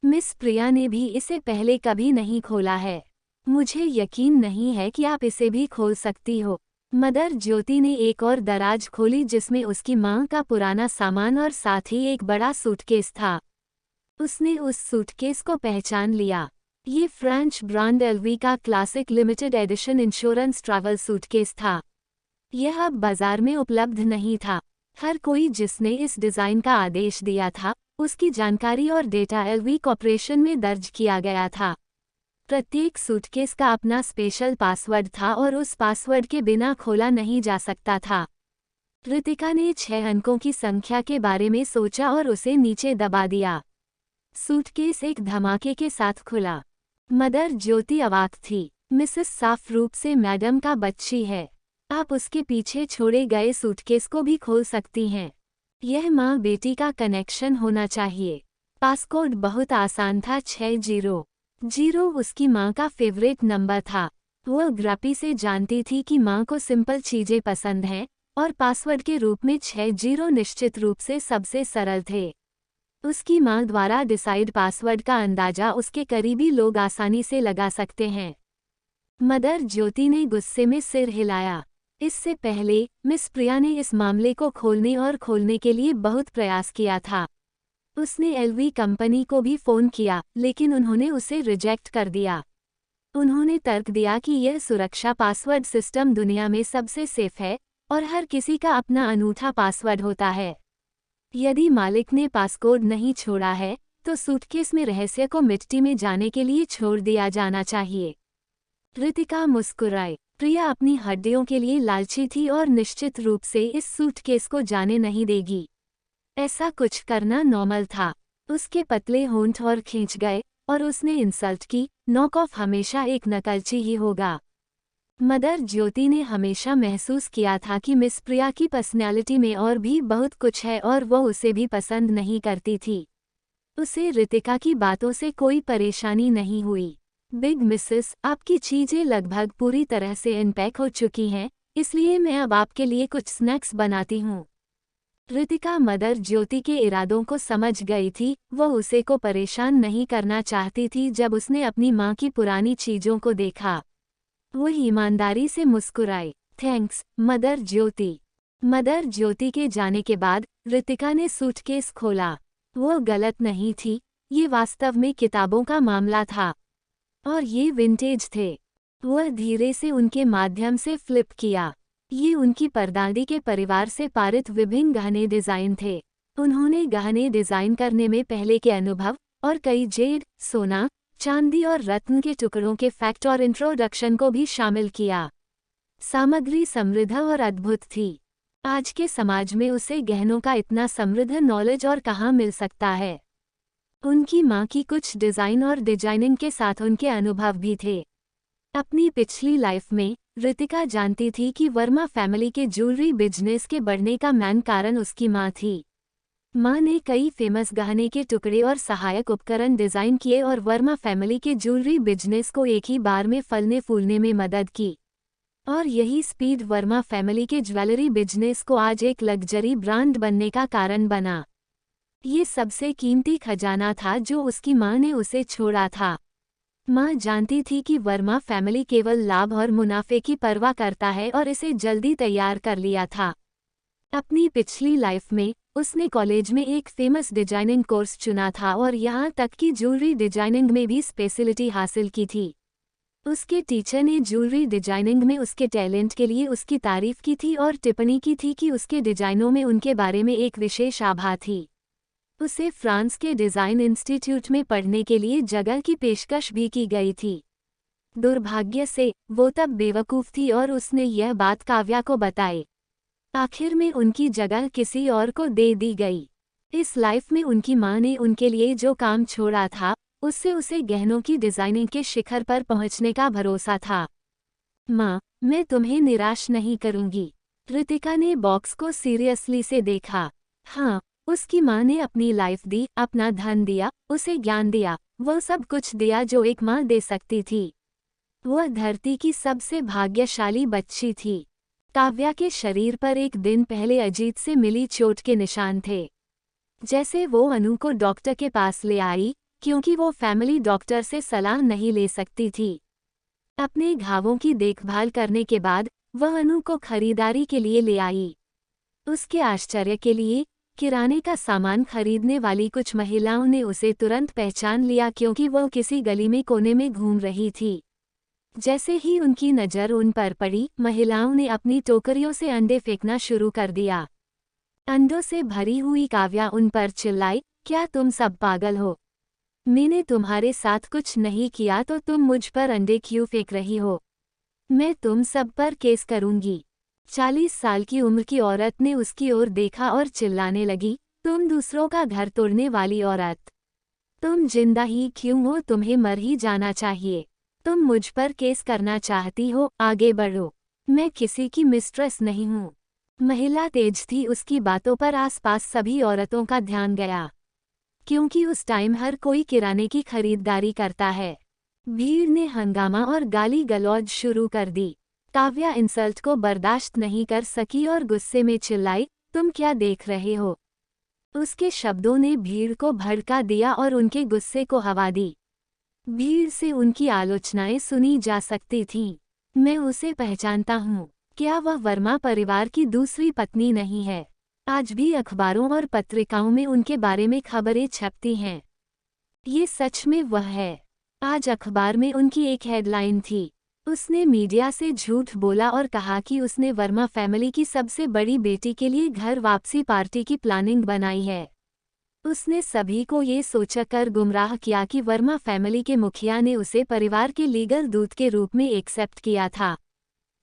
मिस प्रिया ने भी इसे पहले कभी नहीं खोला है। मुझे यकीन नहीं है कि आप इसे भी खोल सकती हो। मदर ज्योति ने एक और दराज खोली जिसमें उसकी माँ का पुराना सामान और साथ ही एक बड़ा सूटकेस था। उसने उस सूटकेस को पहचान लिया। ये फ्रेंच ब्रांड एलवी का classic limited edition insurance travel suitcase था। यह अब बाजार में उपलब्ध नहीं था। हर कोई जिसने इस डिज़ाइन का आदेश दिया था, उसकी जानकारी और डेटा एलवी कॉर्पोरेशन में दर्ज किया गया था। प्रत्येक सूटकेस का अपना स्पेशल पासवर्ड था और उस पासवर्ड के बिना खोला नहीं जा सकता था। रितिका ने 6 अंकों की संख्या के बारे में सोचा और उसे नीचे दबा दिया। सूटकेस एक धमाके के साथ खुला। मदर ज्योति अवाक थी। मिसेस साफ रूप से मैडम का बच्ची है। आप उसके पीछे छोड़े गए सूटकेस को भी खोल सकती हैं। यह माँ बेटी का कनेक्शन होना चाहिए। पासकोड बहुत आसान था, 600 उसकी माँ का फेवरेट नंबर था। वह ग्रापी से जानती थी कि माँ को सिंपल चीजें पसंद हैं और पासवर्ड के रूप में 60 निश्चित रूप से सबसे सरल थे। उसकी माँ द्वारा डिसाइड पासवर्ड का अंदाजा उसके करीबी लोग आसानी से लगा सकते हैं। मदर ज्योति ने गुस्से में सिर हिलाया। इससे पहले मिस प्रिया ने इस मामले को खोलने के लिए बहुत प्रयास किया था। उसने एलवी कंपनी को भी फ़ोन किया, लेकिन उन्होंने उसे रिजेक्ट कर दिया। उन्होंने तर्क दिया कि यह सुरक्षा पासवर्ड सिस्टम दुनिया में सबसे सेफ है और हर किसी का अपना अनूठा पासवर्ड होता है। यदि मालिक ने पासकोड नहीं छोड़ा है, तो सूटकेस में रहस्य को मिट्टी में जाने के लिए छोड़ दिया जाना चाहिए। रितिका मुस्कुराई। प्रिया अपनी हड्डियों के लिए लालची थी और निश्चित रूप से इस सूटकेस को जाने नहीं देगी। ऐसा कुछ करना नॉर्मल था। उसके पतले होंठ और खींच गए और उसने इंसल्ट की। नॉक ऑफ हमेशा एक नकलची ही होगा। मदर ज्योति ने हमेशा महसूस किया था कि मिस प्रिया की पर्सनैलिटी में और भी बहुत कुछ है और वो उसे भी पसंद नहीं करती थी। उसे रितिका की बातों से कोई परेशानी नहीं हुई। बिग मिसेस, आपकी चीजें लगभग पूरी तरह से अनपैक हो चुकी हैं, इसलिए मैं अब आपके लिए कुछ स्नैक्स बनाती हूँ। रितिका मदर ज्योति के इरादों को समझ गई थी। वह उसे को परेशान नहीं करना चाहती थी। जब उसने अपनी माँ की पुरानी चीज़ों को देखा, वह ईमानदारी से मुस्कुराई। थैंक्स मदर ज्योति। मदर ज्योति के जाने के बाद रितिका ने सूटकेस खोला। वह गलत नहीं थी, ये वास्तव में किताबों का मामला था और ये विंटेज थे। वह धीरे से उनके माध्यम से फ्लिप किया। ये उनकी परदादी के परिवार से पारित विभिन्न गहने डिज़ाइन थे। उन्होंने गहने डिज़ाइन करने में पहले के अनुभव और कई जेड, सोना, चांदी और रत्न के टुकड़ों के फैक्ट और इंट्रोडक्शन को भी शामिल किया। सामग्री समृद्ध और अद्भुत थी। आज के समाज में उसे गहनों का इतना समृद्ध नॉलेज और कहाँ मिल सकता है। उनकी माँ की कुछ डिज़ाइन और डिजाइनिंग के साथ उनके अनुभव भी थे। अपनी पिछली लाइफ में रितिका जानती थी कि वर्मा फैमिली के ज्वेलरी बिजनेस के बढ़ने का मेन कारण उसकी माँ थी। माँ ने कई फेमस गहने के टुकड़े और सहायक उपकरण डिज़ाइन किए और वर्मा फैमिली के ज्वेलरी बिजनेस को एक ही बार में फलने फूलने में मदद की। और यही स्पीड वर्मा फैमिली के ज्वेलरी बिजनेस को आज एक लग्जरी ब्रांड बनने का कारण बना। ये सबसे कीमती खजाना था जो उसकी माँ ने उसे छोड़ा था। माँ जानती थी कि वर्मा फैमिली केवल लाभ और मुनाफे की परवाह करता है और इसे जल्दी तैयार कर लिया था। अपनी पिछली लाइफ में उसने कॉलेज में एक फेमस डिजाइनिंग कोर्स चुना था और यहाँ तक कि ज्वेलरी डिजाइनिंग में भी स्पेशलिटी हासिल की थी। उसके टीचर ने ज्वेलरी डिजाइनिंग में उसके टैलेंट के लिए उसकी तारीफ की थी और टिप्पणी की थी कि उसके डिजाइनों में उनके बारे में एक विशेष आभा थी। उसे फ्रांस के डिज़ाइन इंस्टीट्यूट में पढ़ने के लिए जगह की पेशकश भी की गई थी। दुर्भाग्य से वो तब बेवकूफ़ थी और उसने यह बात काव्या को बताई। आखिर में उनकी जगह किसी और को दे दी गई। इस लाइफ में उनकी माँ ने उनके लिए जो काम छोड़ा था, उससे उसे गहनों की डिज़ाइनिंग के शिखर पर पहुँचने का भरोसा था। माँ, मैं तुम्हें निराश नहीं करूँगी। रितिका ने बॉक्स को सीरियसली से देखा। हाँ, उसकी माँ ने अपनी लाइफ दी, अपना धन दिया, उसे ज्ञान दिया, वह सब कुछ दिया जो एक माँ दे सकती थी। वह धरती की सबसे भाग्यशाली बच्ची थी। काव्या के शरीर पर एक दिन पहले अजीत से मिली चोट के निशान थे। जैसे वो अनु को डॉक्टर के पास ले आई, क्योंकि वो फैमिली डॉक्टर से सलाह नहीं ले सकती थी। अपने घावों की देखभाल करने के बाद वह अनु को खरीदारी के लिए ले आई। उसके आश्चर्य के लिए किराने का सामान खरीदने वाली कुछ महिलाओं ने उसे तुरंत पहचान लिया, क्योंकि वह किसी गली में कोने में घूम रही थी। जैसे ही उनकी नज़र उन पर पड़ी, महिलाओं ने अपनी टोकरियों से अंडे फेंकना शुरू कर दिया। अंडों से भरी हुई काव्या उन पर चिल्लाई, क्या तुम सब पागल हो? मैंने तुम्हारे साथ कुछ नहीं किया तो तुम मुझ पर अंडे क्यों फेंक रही हो? मैं तुम सब पर केस करूंगी। 40 साल की उम्र की औरत ने उसकी ओर देखा और चिल्लाने लगी, तुम दूसरों का घर तोड़ने वाली औरत! तुम जिंदा ही क्यों हो? तुम्हें मर ही जाना चाहिए। तुम मुझ पर केस करना चाहती हो? आगे बढ़ो। मैं किसी की मिस्ट्रेस नहीं हूँ। महिला तेज थी, उसकी बातों पर आसपास सभी औरतों का ध्यान गया, क्योंकि उस टाइम हर कोई किराने की खरीदारी करता है। भीड़ ने हंगामा और गाली गलौज शुरू कर दी। काव्या इंसल्ट को बर्दाश्त नहीं कर सकी और गुस्से में चिल्लाई, तुम क्या देख रहे हो? उसके शब्दों ने भीड़ को भड़का दिया और उनके गुस्से को हवा दी। भीड़ से उनकी आलोचनाएं सुनी जा सकती थीं। मैं उसे पहचानता हूँ। क्या वह वर्मा परिवार की दूसरी पत्नी नहीं है? आज भी अखबारों और पत्रिकाओं में उनके बारे में खबरें छपती हैं। ये सच में वह है। आज अखबार में उनकी एक हेडलाइन थी, उसने मीडिया से झूठ बोला और कहा कि उसने वर्मा फैमिली की सबसे बड़ी बेटी के लिए घर वापसी पार्टी की प्लानिंग बनाई है। उसने सभी को ये सोचकर गुमराह किया कि वर्मा फैमिली के मुखिया ने उसे परिवार के लीगल दूत के रूप में एक्सेप्ट किया था।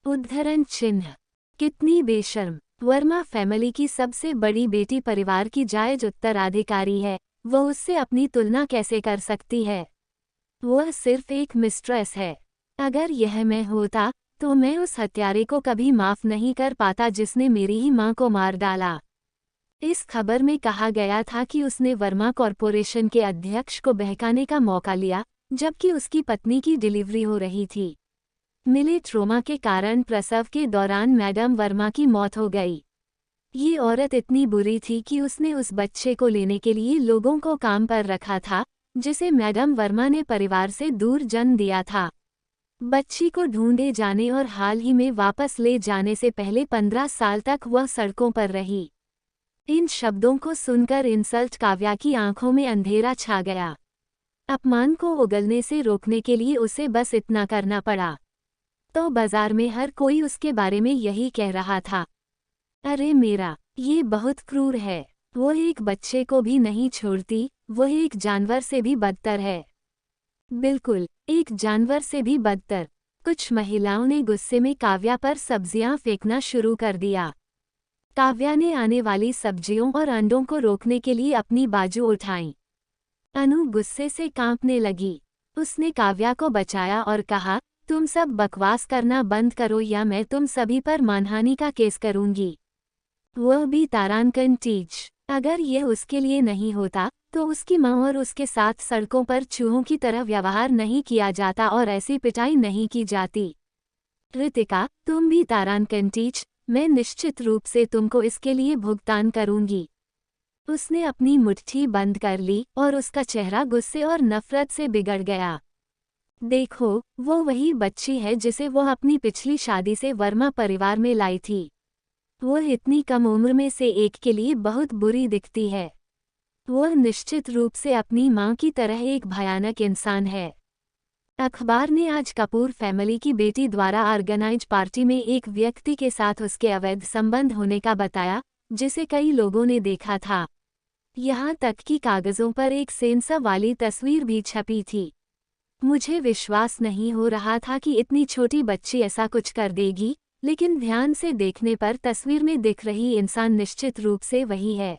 उद्धरण चिन्ह। कितनी बेशर्म! वर्मा फैमिली की सबसे बड़ी बेटी परिवार की जायज उत्तराधिकारी है, वह उससे अपनी तुलना कैसे कर सकती है? वह सिर्फ एक मिस्ट्रेस है। अगर यह मैं होता तो मैं उस हत्यारे को कभी माफ नहीं कर पाता जिसने मेरी ही मां को मार डाला। इस खबर में कहा गया था कि उसने वर्मा कॉरपोरेशन के अध्यक्ष को बहकाने का मौका लिया, जबकि उसकी पत्नी की डिलीवरी हो रही थी। मिले ट्रोमा के कारण प्रसव के दौरान मैडम वर्मा की मौत हो गई। ये औरत इतनी बुरी थी कि उसने उस बच्चे को लेने के लिए लोगों को काम पर रखा था, जिसे मैडम वर्मा ने परिवार से दूर जन्म दिया था। बच्ची को ढूंढे जाने और हाल ही में वापस ले जाने से पहले 15 साल तक वह सड़कों पर रही। इन शब्दों को सुनकर इंसल्ट काव्या की आंखों में अंधेरा छा गया। अपमान को उगलने से रोकने के लिए उसे बस इतना करना पड़ा। तो बाजार में हर कोई उसके बारे में यही कह रहा था, अरे मेरा, ये बहुत क्रूर है। वो एक बच्चे को भी नहीं छोड़ती, वह एक जानवर से भी बदतर है। बिल्कुल, एक जानवर से भी बदतर। कुछ महिलाओं ने गुस्से में काव्या पर सब्जियां फेंकना शुरू कर दिया। काव्या ने आने वाली सब्जियों और अंडों को रोकने के लिए अपनी बाजू उठाई। अनु गुस्से से कांपने लगी। उसने काव्या को बचाया और कहा, तुम सब बकवास करना बंद करो या मैं तुम सभी पर मानहानि का केस करूंगी। वह भी तारांकन टीच। अगर यह उसके लिए नहीं होता तो उसकी मां और उसके साथ सड़कों पर चूहों की तरह व्यवहार नहीं किया जाता और ऐसी पिटाई नहीं की जाती। ऋतिका, तुम भी तारांकन टीच, मैं निश्चित रूप से तुमको इसके लिए भुगतान करूंगी। उसने अपनी मुट्ठी बंद कर ली और उसका चेहरा गुस्से और नफरत से बिगड़ गया। देखो, वो वही बच्ची है जिसे वह अपनी पिछली शादी से वर्मा परिवार में लाई थी। वह इतनी कम उम्र में से एक के लिए बहुत बुरी दिखती है। वह निश्चित रूप से अपनी मां की तरह एक भयानक इंसान है। अखबार ने आज कपूर फैमिली की बेटी द्वारा ऑर्गेनाइज पार्टी में एक व्यक्ति के साथ उसके अवैध संबंध होने का बताया, जिसे कई लोगों ने देखा था। यहाँ तक कि कागजों पर एक सेंसर वाली तस्वीर भी छपी थी। मुझे विश्वास नहीं हो रहा था कि इतनी छोटी बच्ची ऐसा कुछ कर देगी, लेकिन ध्यान से देखने पर तस्वीर में दिख रही इंसान निश्चित रूप से वही है।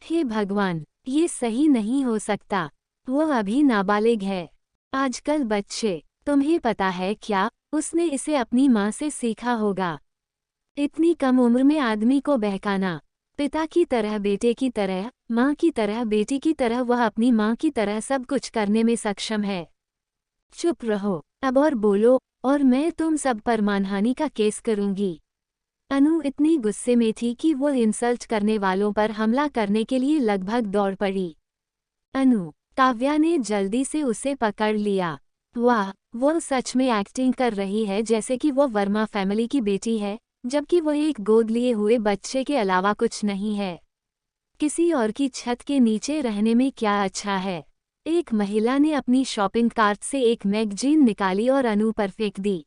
हे भगवान, ये सही नहीं हो सकता। वह अभी नाबालिग है। आजकल बच्चे, तुम्हें पता है क्या, उसने इसे अपनी माँ से सीखा होगा। इतनी कम उम्र में आदमी को बहकाना। पिता की तरह बेटे की तरह, माँ की तरह बेटी की तरह, वह अपनी माँ की तरह सब कुछ करने में सक्षम है। चुप रहो अब और बोलो, और मैं तुम सब पर मानहानि का केस करूंगी। अनु इतनी गुस्से में थी कि वो इंसल्ट करने वालों पर हमला करने के लिए लगभग दौड़ पड़ी। अनु, काव्या ने जल्दी से उसे पकड़ लिया। वाह, वो सच में एक्टिंग कर रही है जैसे कि वो वर्मा फैमिली की बेटी है, जबकि वो एक गोद लिए हुए बच्चे के अलावा कुछ नहीं है। किसी और की छत के नीचे रहने में क्या अच्छा है। एक महिला ने अपनी शॉपिंग कार्ट से एक मैगजीन निकाली और अनु पर फेंक दी।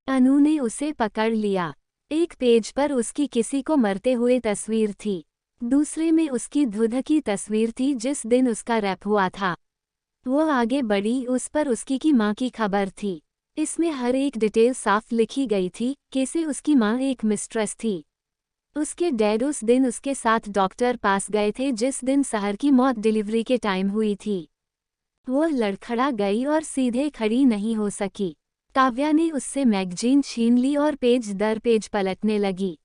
अनु ने उसे पकड़ लिया। एक पेज पर उसकी किसी को मरते हुए तस्वीर थी। दूसरे में उसकी धुध की तस्वीर थी जिस दिन उसका रैप हुआ था। वो आगे बढ़ी, उस पर उसकी की माँ की खबर थी। इसमें हर एक डिटेल साफ लिखी गई थी। कैसे उसकी माँ एक मिस्ट्रेस थी। उसके डैड उस दिन उसके साथ डॉक्टर पास गए थे जिस दिन सहर की मौत डिलीवरी के टाइम हुई थी। वो लड़खड़ा गई और सीधे खड़ी नहीं हो सकी। काव्या ने उससे मैगजीन छीन ली और पेज दर पेज पलटने लगी।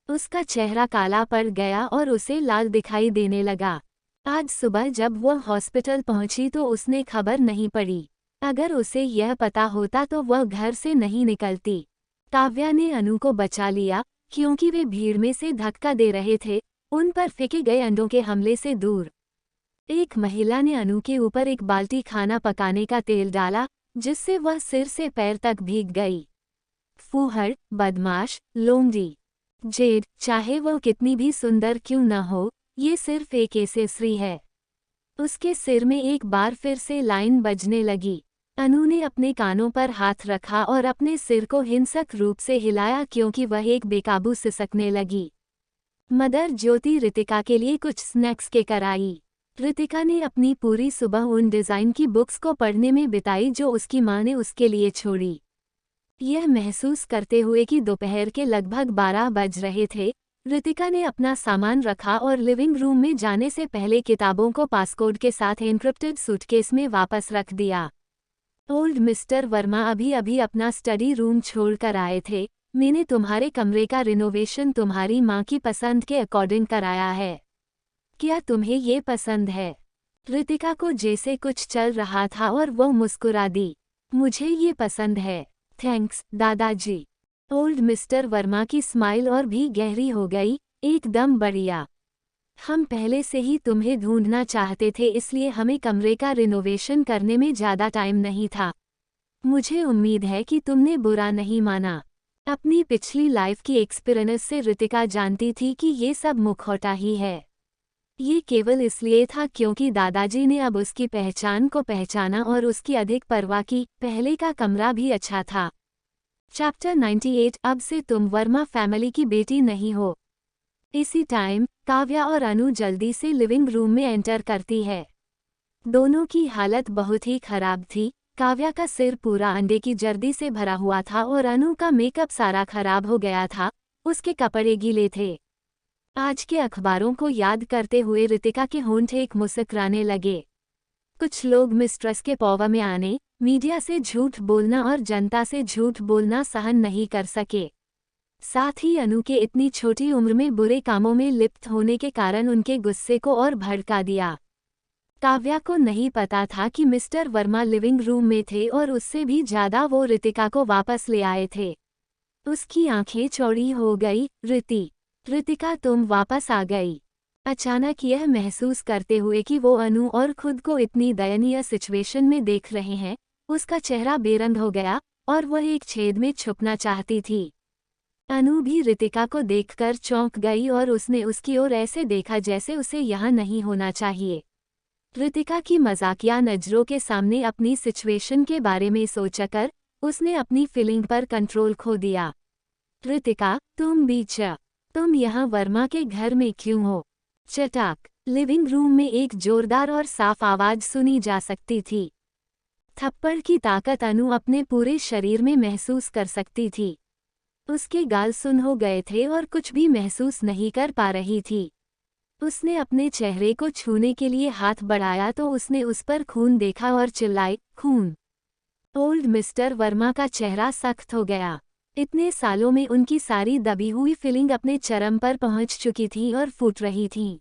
उसका चेहरा काला पड़ गया और उसे लाल दिखाई देने लगा। आज सुबह जब वह हॉस्पिटल पहुंची तो उसने खबर नहीं पढ़ी। अगर उसे यह पता होता तो वह घर से नहीं निकलती। काव्या ने अनु को बचा लिया क्योंकि वे भीड़ में से धक्का दे रहे थे, उन पर फेंके गए अंडों के हमले से दूर। एक महिला ने अनु के ऊपर एक बाल्टी खाना पकाने का तेल डाला जिससे वह सिर से पैर तक भीग गई। फूहड़, बदमाश, लोमड़ी, जेड, चाहे वह कितनी भी सुंदर क्यों न हो, ये सिर्फ एक एसेसरी है। उसके सिर में एक बार फिर से लाइन बजने लगी। अनु ने अपने कानों पर हाथ रखा और अपने सिर को हिंसक रूप से हिलाया क्योंकि वह एक बेकाबू सिसकने लगी। मदर ज्योति रितिका के लिए कुछ स्नैक्स के कराई। रितिका ने अपनी पूरी सुबह उन डिज़ाइन की बुक्स को पढ़ने में बिताई जो उसकी माँ ने उसके लिए छोड़ी। यह महसूस करते हुए कि दोपहर के लगभग 12 बज रहे थे, रितिका ने अपना सामान रखा और लिविंग रूम में जाने से पहले किताबों को पासकोड के साथ एन्क्रिप्टेड सूटकेस में वापस रख दिया। ओल्ड मिस्टर वर्मा अभी अभी अपना स्टडी रूम छोड़कर आए थे। मैंने तुम्हारे कमरे का रिनोवेशन तुम्हारी माँ की पसंद के अकॉर्डिंग कराया है। क्या तुम्हें ये पसंद है? रितिका को जैसे कुछ चल रहा था और वो मुस्कुरा दी। मुझे ये पसंद है। थैंक्स दादाजी। ओल्ड मिस्टर वर्मा की स्माइल और भी गहरी हो गई। एकदम बढ़िया। हम पहले से ही तुम्हें ढूंढना चाहते थे, इसलिए हमें कमरे का रिनोवेशन करने में ज़्यादा टाइम नहीं था। मुझे उम्मीद है कि तुमने बुरा नहीं माना। अपनी पिछली लाइफ की एक्सपीरियंस से रितिका जानती थी कि ये सब मुखौटा ही है। ये केवल इसलिए था क्योंकि दादाजी ने अब उसकी पहचान को पहचाना और उसकी अधिक परवाह की। पहले का कमरा भी अच्छा था। चैप्टर 98। अब से तुम वर्मा फैमिली की बेटी नहीं हो। इसी टाइम काव्या और अनु जल्दी से लिविंग रूम में एंटर करती है। दोनों की हालत बहुत ही खराब थी। काव्या का सिर पूरा अंडे की जर्दी से भरा हुआ था और अनु का मेकअप सारा खराब हो गया था। उसके कपड़े गीले थे। आज के अखबारों को याद करते हुए रितिका के होंठ एक मुस्कुराने लगे। कुछ लोग मिस्ट्रेस के पौवा में आने, मीडिया से झूठ बोलना और जनता से झूठ बोलना सहन नहीं कर सके। साथ ही अनु के इतनी छोटी उम्र में बुरे कामों में लिप्त होने के कारण उनके गुस्से को और भड़का दिया। काव्या को नहीं पता था कि मिस्टर वर्मा लिविंग रूम में थे और उससे भी ज्यादा वो रितिका को वापस ले आए थे। उसकी आंखें चौड़ी हो गई। रितिका तुम वापस आ गई। अचानक यह महसूस करते हुए कि वो अनु और खुद को इतनी दयनीय सिचुएशन में देख रहे हैं, उसका चेहरा बेरंग हो गया और वह एक छेद में छुपना चाहती थी। अनु भी रितिका को देखकर चौंक गई और उसने उसकी ओर ऐसे देखा जैसे उसे यहाँ नहीं होना चाहिए। रितिका की मजाकिया नज़रों के सामने अपनी सिचुएशन के बारे में सोचकर उसने अपनी फीलिंग पर कंट्रोल खो दिया। रितिका, तुम यहाँ वर्मा के घर में क्यों हो? चटाक। लिविंग रूम में एक जोरदार और साफ आवाज सुनी जा सकती थी। थप्पड़ की ताकत अनु अपने पूरे शरीर में महसूस कर सकती थी। उसके गाल सुन्न हो गए थे और कुछ भी महसूस नहीं कर पा रही थी। उसने अपने चेहरे को छूने के लिए हाथ बढ़ाया तो उसने उस पर खून देखा और चिल्लाई, खून। ओल्ड मिस्टर वर्मा का चेहरा सख्त हो गया। इतने सालों में उनकी सारी दबी हुई फीलिंग अपने चरम पर पहुंच चुकी थी और फूट रही थी।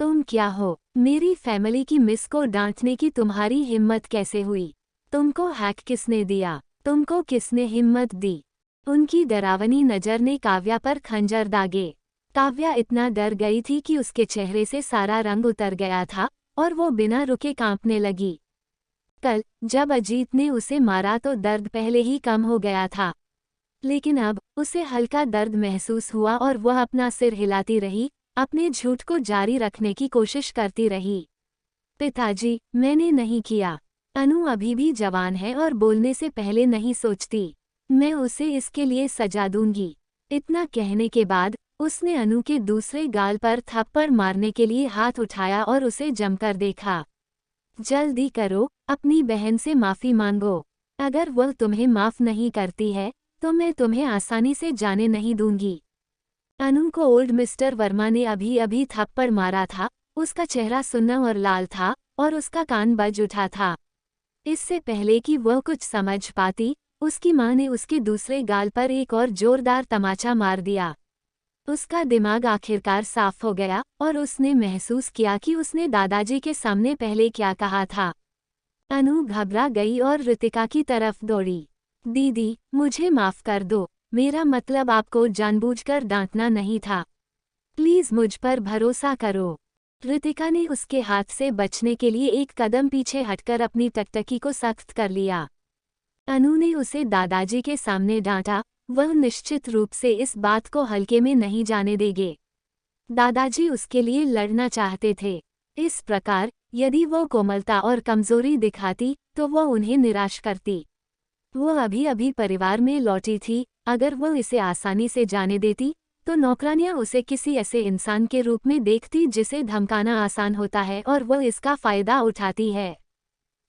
तुम क्या हो? मेरी फैमिली की मिस को डांटने की तुम्हारी हिम्मत कैसे हुई? तुमको हैक किसने दिया? तुमको किसने हिम्मत दी? उनकी डरावनी नज़र ने काव्या पर खंजर दागे। काव्या इतना डर गई थी कि उसके चेहरे से सारा रंग उतर गया था और वो बिना रुके कांपने लगी। कल जब अजीत ने उसे मारा तो दर्द पहले ही कम हो गया था, लेकिन अब उसे हल्का दर्द महसूस हुआ और वह अपना सिर हिलाती रही, अपने झूठ को जारी रखने की कोशिश करती रही। पिताजी, मैंने नहीं किया। अनु अभी भी जवान है और बोलने से पहले नहीं सोचती। मैं उसे इसके लिए सजा दूंगी। इतना कहने के बाद उसने अनु के दूसरे गाल पर थप्पड़ मारने के लिए हाथ उठाया और उसे जमकर देखा। जल्दी करो, अपनी बहन से माफी मांगो। अगर वह तुम्हें माफ नहीं करती है तो मैं तुम्हें आसानी से जाने नहीं दूंगी। अनु को ओल्ड मिस्टर वर्मा ने अभी अभी थप्पड़ मारा था। उसका चेहरा सुन्ना और लाल था और उसका कान बज उठा था। इससे पहले कि वह कुछ समझ पाती, उसकी मां ने उसके दूसरे गाल पर एक और जोरदार तमाचा मार दिया। उसका दिमाग आखिरकार साफ हो गया और उसने महसूस किया कि उसने दादाजी के सामने पहले क्या कहा था। अनु घबरा गई और ऋतिका की तरफ दौड़ी। दीदी, मुझे माफ कर दो। मेरा मतलब आपको जानबूझकर डांटना नहीं था। प्लीज मुझ पर भरोसा करो। ऋतिका ने उसके हाथ से बचने के लिए एक कदम पीछे हटकर अपनी टकटकी को सख्त कर लिया। अनु ने उसे दादाजी के सामने डांटा। वह निश्चित रूप से इस बात को हल्के में नहीं जाने देंगे। दादाजी उसके लिए लड़ना चाहते थे। इस प्रकार यदि वो कोमलता और कमजोरी दिखाती तो वह उन्हें निराश करती। वह अभी अभी परिवार में लौटी थी। अगर वह इसे आसानी से जाने देती तो नौकरानियां उसे किसी ऐसे इंसान के रूप में देखती जिसे धमकाना आसान होता है और वह इसका फायदा उठाती है।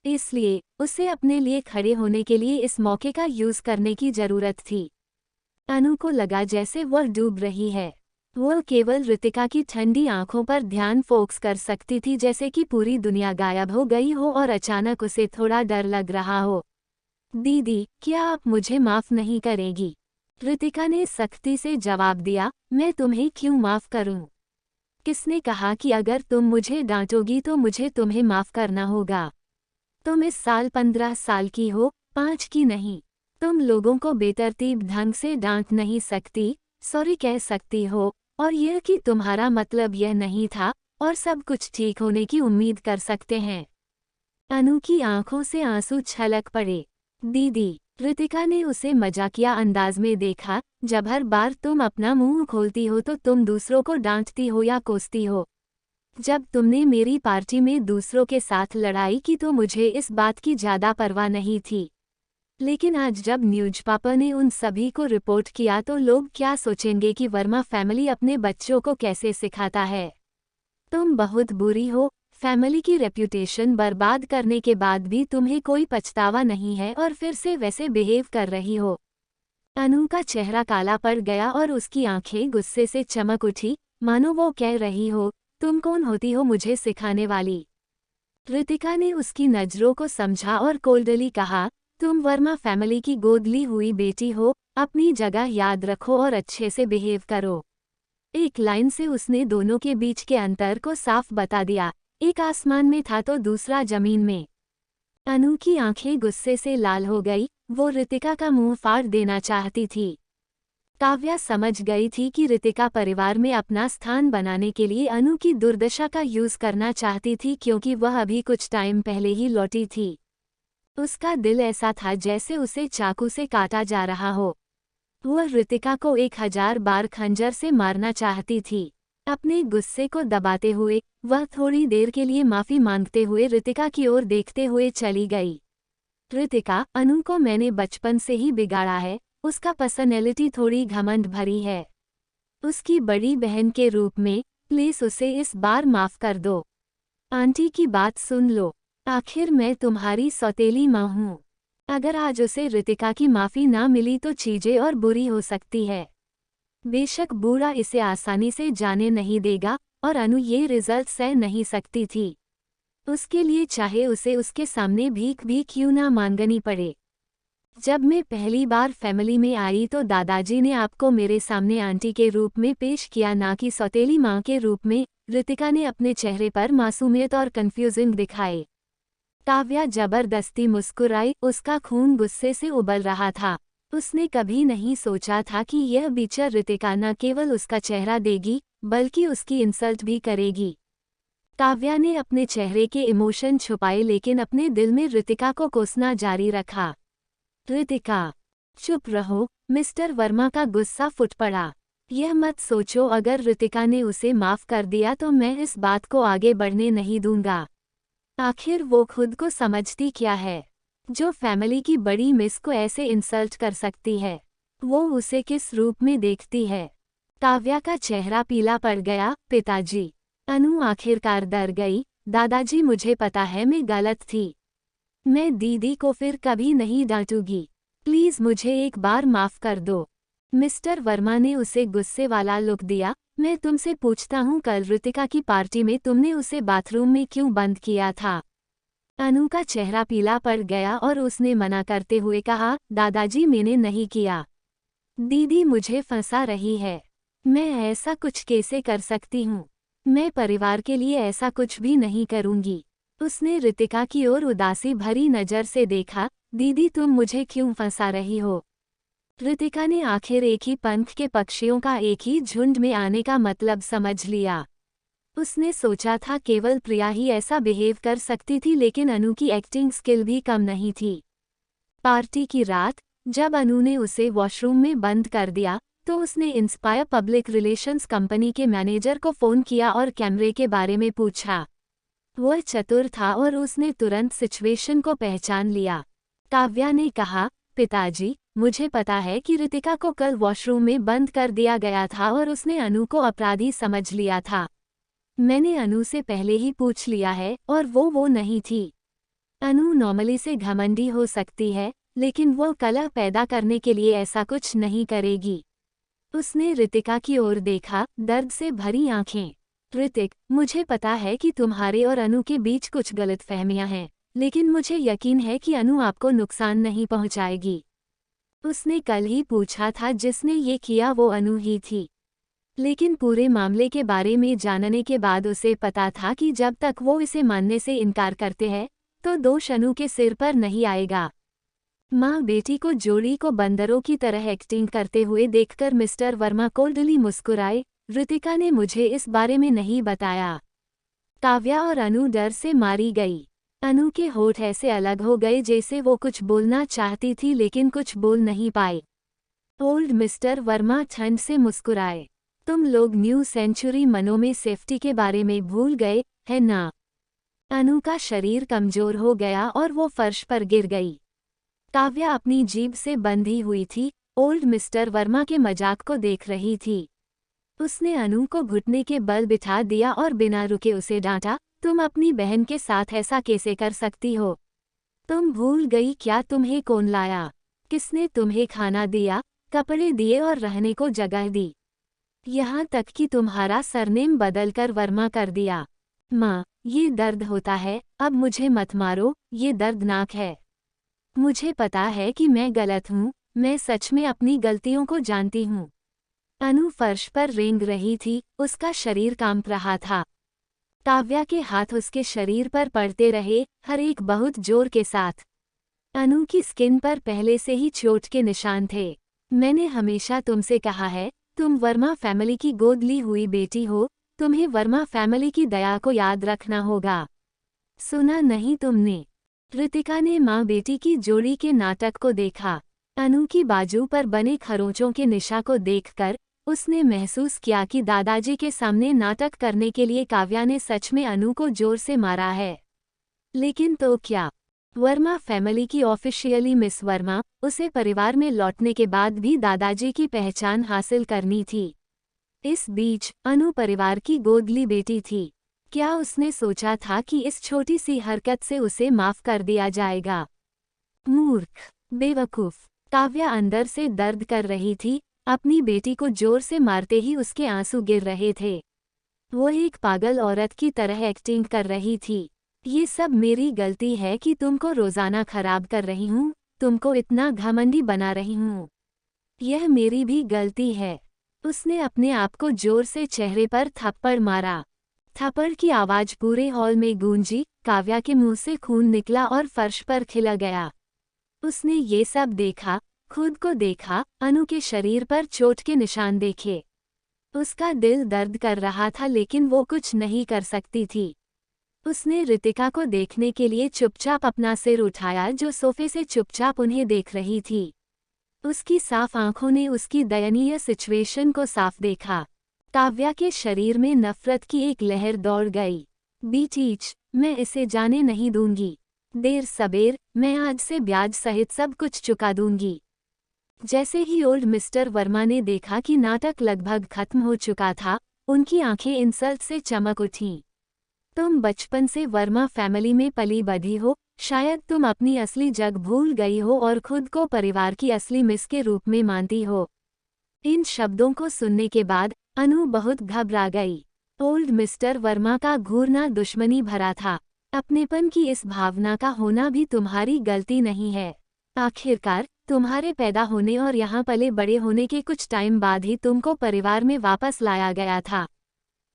इसलिए उसे अपने लिए खड़े होने के लिए इस मौके का यूज करने की जरूरत थी। अनु को लगा जैसे वह डूब रही है। वह केवल ऋतिका की ठंडी आंखों पर ध्यान फोकस कर सकती थी, जैसे कि पूरी दुनिया गायब हो गई हो और अचानक उसे थोड़ा डर लग रहा हो। दीदी, क्या आप मुझे माफ नहीं करेगी? ऋतिका ने सख्ती से जवाब दिया। मैं तुम्हें क्यों माफ करूं? किसने कहा कि अगर तुम मुझे डांटोगी तो मुझे तुम्हें माफ करना होगा? तुम इस साल 15 साल की हो, 5 की नहीं। तुम लोगों को बेतरतीब ढंग से डांट नहीं सकती, सॉरी कह सकती हो, और यह कि तुम्हारा मतलब यह नहीं था, और सब कुछ ठीक होने की उम्मीद कर सकते हैं। अनु की आंखों से आंसू छलक पड़े। दीदी, ऋतिका ने उसे मजाकिया अंदाज में देखा। जब हर बार तुम अपना मुंह खोलती हो तो तुम दूसरों को डांटती हो या कोसती हो। जब तुमने मेरी पार्टी में दूसरों के साथ लड़ाई की तो मुझे इस बात की ज्यादा परवाह नहीं थी, लेकिन आज जब न्यूज पापा ने उन सभी को रिपोर्ट किया तो लोग क्या सोचेंगे कि वर्मा फैमिली अपने बच्चों को कैसे सिखाता है। तुम बहुत बुरी हो। फैमिली की रेप्यूटेशन बर्बाद करने के बाद भी तुम्हें कोई पछतावा नहीं है और फिर से वैसे बिहेव कर रही हो। अनु का चेहरा काला पड़ गया और उसकी आंखें गुस्से से चमक उठी, मानो वो कह रही हो, तुम कौन होती हो मुझे सिखाने वाली? ऋतिका ने उसकी नजरों को समझा और कोल्डली कहा, तुम वर्मा फैमिली की गोद ली हुई बेटी हो, अपनी जगह याद रखो और अच्छे से बिहेव करो। एक लाइन से उसने दोनों के बीच के अंतर को साफ बता दिया। एक आसमान में था तो दूसरा जमीन में। अनु की आंखें गुस्से से लाल हो गई। वो ऋतिका का मुंह फाड़ देना चाहती थी। काव्या समझ गई थी कि ऋतिका परिवार में अपना स्थान बनाने के लिए अनु की दुर्दशा का यूज करना चाहती थी, क्योंकि वह अभी कुछ टाइम पहले ही लौटी थी। उसका दिल ऐसा था जैसे उसे चाकू से काटा जा रहा हो। वह ऋतिका को 1000 बार खंजर से मारना चाहती थी। अपने गुस्से को दबाते हुए वह थोड़ी देर के लिए माफी मांगते हुए ऋतिका की ओर देखते हुए चली गई। ऋतिका, अनु को मैंने बचपन से ही बिगाड़ा है। उसका पर्सनैलिटी थोड़ी घमंड भरी है। उसकी बड़ी बहन के रूप में प्लीज उसे इस बार माफ कर दो। आंटी की बात सुन लो, आखिर मैं तुम्हारी सौतेली माँ हूँ। अगर आज उसे ऋतिका की माफी ना मिली तो चीजें और बुरी हो सकती है। बेशक बूढ़ा इसे आसानी से जाने नहीं देगा और अनु ये रिजल्ट सह नहीं सकती थी। उसके लिए चाहे उसे उसके सामने भीख भी क्यों ना मांगनी पड़े। जब मैं पहली बार फैमिली में आई तो दादाजी ने आपको मेरे सामने आंटी के रूप में पेश किया, ना कि सौतेली माँ के रूप में। ऋतिका ने अपने चेहरे पर मासूमियत और कंफ्यूजिंग दिखाए। काव्या जबरदस्ती मुस्कुराई। उसका खून गुस्से से उबल रहा था। उसने कभी नहीं सोचा था कि यह बीचर ऋतिका न केवल उसका चेहरा देगी बल्कि उसकी इंसल्ट भी करेगी। काव्या ने अपने चेहरे के इमोशन छुपाए लेकिन अपने दिल में ऋतिका को कोसना जारी रखा। ऋतिका, चुप रहो। मिस्टर वर्मा का गुस्सा फूट पड़ा। यह मत सोचो अगर ऋतिका ने उसे माफ कर दिया तो मैं इस बात को आगे बढ़ने नहीं दूंगा। आखिर वो खुद को समझती क्या है जो फैमिली की बड़ी मिस को ऐसे इंसल्ट कर सकती है। वो उसे किस रूप में देखती है। काव्या का चेहरा पीला पड़ गया। पिताजी। अनु आखिरकार डर गई। दादाजी, मुझे पता है मैं गलत थी। मैं दीदी को फिर कभी नहीं डांटूंगी। प्लीज मुझे एक बार माफ कर दो। मिस्टर वर्मा ने उसे गुस्से वाला लुक दिया। मैं तुमसे पूछता हूँ, कल ऋतिका की पार्टी में तुमने उसे बाथरूम में क्यों बंद किया था? अनु का चेहरा पीला पड़ गया और उसने मना करते हुए कहा, दादाजी मैंने नहीं किया। दीदी मुझे फंसा रही है। मैं ऐसा कुछ कैसे कर सकती हूँ? मैं परिवार के लिए ऐसा कुछ भी नहीं करूँगी। उसने ऋतिका की ओर उदासी भरी नज़र से देखा। दीदी तुम मुझे क्यों फंसा रही हो? ऋतिका ने आखिर एक ही पंख के पक्षियों का एक ही झुंड में आने का मतलब समझ लिया। उसने सोचा था केवल प्रिया ही ऐसा बिहेव कर सकती थी, लेकिन अनु की एक्टिंग स्किल भी कम नहीं थी। पार्टी की रात जब अनु ने उसे वॉशरूम में बंद कर दिया तो उसने इंस्पायर पब्लिक रिलेशंस कंपनी के मैनेजर को फ़ोन किया और कैमरे के बारे में पूछा। वह चतुर था और उसने तुरंत सिचुएशन को पहचान लिया। काव्या ने कहा, पिताजी मुझे पता है कि ऋतिका को कल वॉशरूम में बंद कर दिया गया था और उसने अनु को अपराधी समझ लिया था। मैंने अनु से पहले ही पूछ लिया है और वो नहीं थी। अनु नॉर्मली से घमंडी हो सकती है लेकिन वो कलह पैदा करने के लिए ऐसा कुछ नहीं करेगी। उसने ऋतिका की ओर देखा, दर्द से भरी आंखें। ऋतिक, मुझे पता है कि तुम्हारे और अनु के बीच कुछ गलतफहमियां हैं, लेकिन मुझे यकीन है कि अनु आपको नुकसान नहीं पहुंचाएगी। उसने कल ही पूछा था जिसने ये किया वो अनु ही थी। लेकिन पूरे मामले के बारे में जानने के बाद उसे पता था कि जब तक वो इसे मानने से इनकार करते हैं तो दोष अनु के सिर पर नहीं आएगा। माँ बेटी को जोड़ी को बंदरों की तरह एक्टिंग करते हुए देखकर मिस्टर वर्मा कोल्डली मुस्कुराए। ऋतिका ने मुझे इस बारे में नहीं बताया। काव्या और अनु डर से मारी गई। अनु के होठ ऐसे अलग हो गए जैसे वो कुछ बोलना चाहती थी लेकिन कुछ बोल नहीं पाए। ओल्ड मिस्टर वर्मा ठंड से मुस्कुराए। तुम लोग न्यू सेंचुरी मनों में सेफ्टी के बारे में भूल गए है ना? अनु का शरीर कमजोर हो गया और वो फर्श पर गिर गई। काव्या अपनी जीभ से बंधी हुई थी। ओल्ड मिस्टर वर्मा के मजाक को देख रही थी। उसने अनु को घुटने के बल बिठा दिया और बिना रुके उसे डांटा, तुम अपनी बहन के साथ ऐसा कैसे कर सकती हो? तुम भूल गई क्या तुम्हें कौन लाया? किसने तुम्हें खाना दिया, कपड़े दिए और रहने को जगह दी? यहाँ तक कि तुम्हारा सरनेम बदलकर वर्मा कर दिया। माँ, ये दर्द होता है, अब मुझे मत मारो, ये दर्दनाक है। मुझे पता है कि मैं गलत हूँ, मैं सच में अपनी गलतियों को जानती हूँ। अनु फर्श पर रेंग रही थी, उसका शरीर कांप रहा था। काव्या के हाथ उसके शरीर पर पड़ते रहे, हर एक बहुत जोर के साथ। अनु की स्किन पर पहले से ही चोट के निशान थे। मैंने हमेशा तुमसे कहा है, तुम वर्मा फैमिली की गोद ली हुई बेटी हो, तुम्हें वर्मा फैमिली की दया को याद रखना होगा। सुना नहीं तुमने? ऋतिका ने माँ बेटी की जोड़ी के नाटक को देखा। अनु की बाजू पर बने खरोंचों के निशा को देखकर उसने महसूस किया कि दादाजी के सामने नाटक करने के लिए काव्या ने सच में अनु को जोर से मारा है। लेकिन तो क्या? वर्मा फैमिली की ऑफिशियली मिस वर्मा, उसे परिवार में लौटने के बाद भी दादाजी की पहचान हासिल करनी थी। इस बीच अनु परिवार की गोदली बेटी थी। क्या उसने सोचा था कि इस छोटी सी हरकत से उसे माफ कर दिया जाएगा? मूर्ख, बेवकूफ। काव्या अंदर से दर्द कर रही थी। अपनी बेटी को जोर से मारते ही उसके आंसू गिर रहे थे। वो एक पागल औरत की तरह एक्टिंग कर रही थी। ये सब मेरी गलती है कि तुमको रोजाना खराब कर रही हूँ, तुमको इतना घमंडी बना रही हूँ। यह मेरी भी गलती है। उसने अपने आप को जोर से चेहरे पर थप्पड़ मारा। थप्पड़ की आवाज पूरे हॉल में गूंजी। काव्या के मुंह से खून निकला और फर्श पर खिला गया। उसने ये सब देखा, खुद को देखा, अनु के शरीर पर चोट के निशान देखे। उसका दिल दर्द कर रहा था लेकिन वो कुछ नहीं कर सकती थी। उसने रितिका को देखने के लिए चुपचाप अपना सिर उठाया, जो सोफे से चुपचाप उन्हें देख रही थी। उसकी साफ आंखों ने उसकी दयनीय सिचुएशन को साफ देखा। काव्या के शरीर में नफरत की एक लहर दौड़ गई। बीटीच, मैं इसे जाने नहीं दूंगी। देर सबेर मैं आज से ब्याज सहित सब कुछ चुका दूंगी। जैसे ही ओल्ड मिस्टर वर्मा ने देखा कि नाटक लगभग खत्म हो चुका था, उनकी आंखें इंसल्ट से चमक उठीं। तुम बचपन से वर्मा फैमिली में पली बधी हो, शायद तुम अपनी असली जग भूल गई हो और खुद को परिवार की असली मिस के रूप में मानती हो। इन शब्दों को सुनने के बाद अनु बहुत घबरा गई। ओल्ड मिस्टर वर्मा का घूरना दुश्मनी भरा था। अपनेपन की इस भावना का होना भी तुम्हारी गलती नहीं है। आखिरकार तुम्हारे पैदा होने और यहाँ पले बड़े होने के कुछ टाइम बाद ही तुमको परिवार में वापस लाया गया था।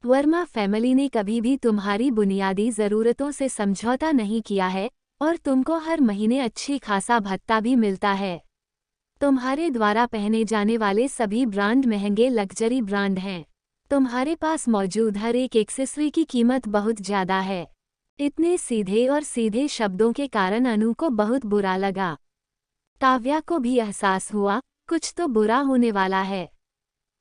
वर्मा फैमिली ने कभी भी तुम्हारी बुनियादी ज़रूरतों से समझौता नहीं किया है और तुमको हर महीने अच्छी खासा भत्ता भी मिलता है। तुम्हारे द्वारा पहने जाने वाले सभी ब्रांड महंगे लग्जरी ब्रांड हैं। तुम्हारे पास मौजूद हर एक एक्सेसरी की कीमत बहुत ज़्यादा है। इतने सीधे और सीधे शब्दों के कारण अनु को बहुत बुरा लगा। काव्या को भी एहसास हुआ कुछ तो बुरा होने वाला है।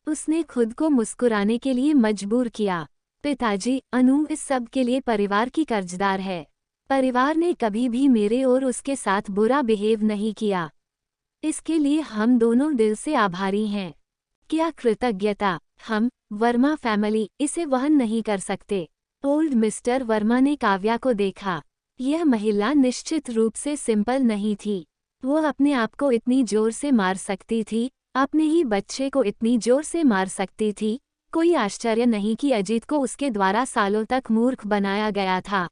उसने खुद को मुस्कुराने के लिए मजबूर किया। पिताजी, अनु इस सब के लिए परिवार की कर्जदार है। परिवार ने कभी भी मेरे और उसके साथ बुरा बिहेव नहीं किया। इसके लिए हम दोनों दिल से आभारी हैं। क्या कृतज्ञता! हम, वर्मा फैमिली, इसे वहन नहीं कर सकते। ओल्ड मिस्टर वर्मा ने काव्या को देखा। यह महिला निश्चित रूप से सिंपल नहीं थी। वो अपने आप को इतनी जोर से मार सकती थी, अपने ही बच्चे को इतनी जोर से मार सकती थी। कोई आश्चर्य नहीं कि अजीत को उसके द्वारा सालों तक मूर्ख बनाया गया था।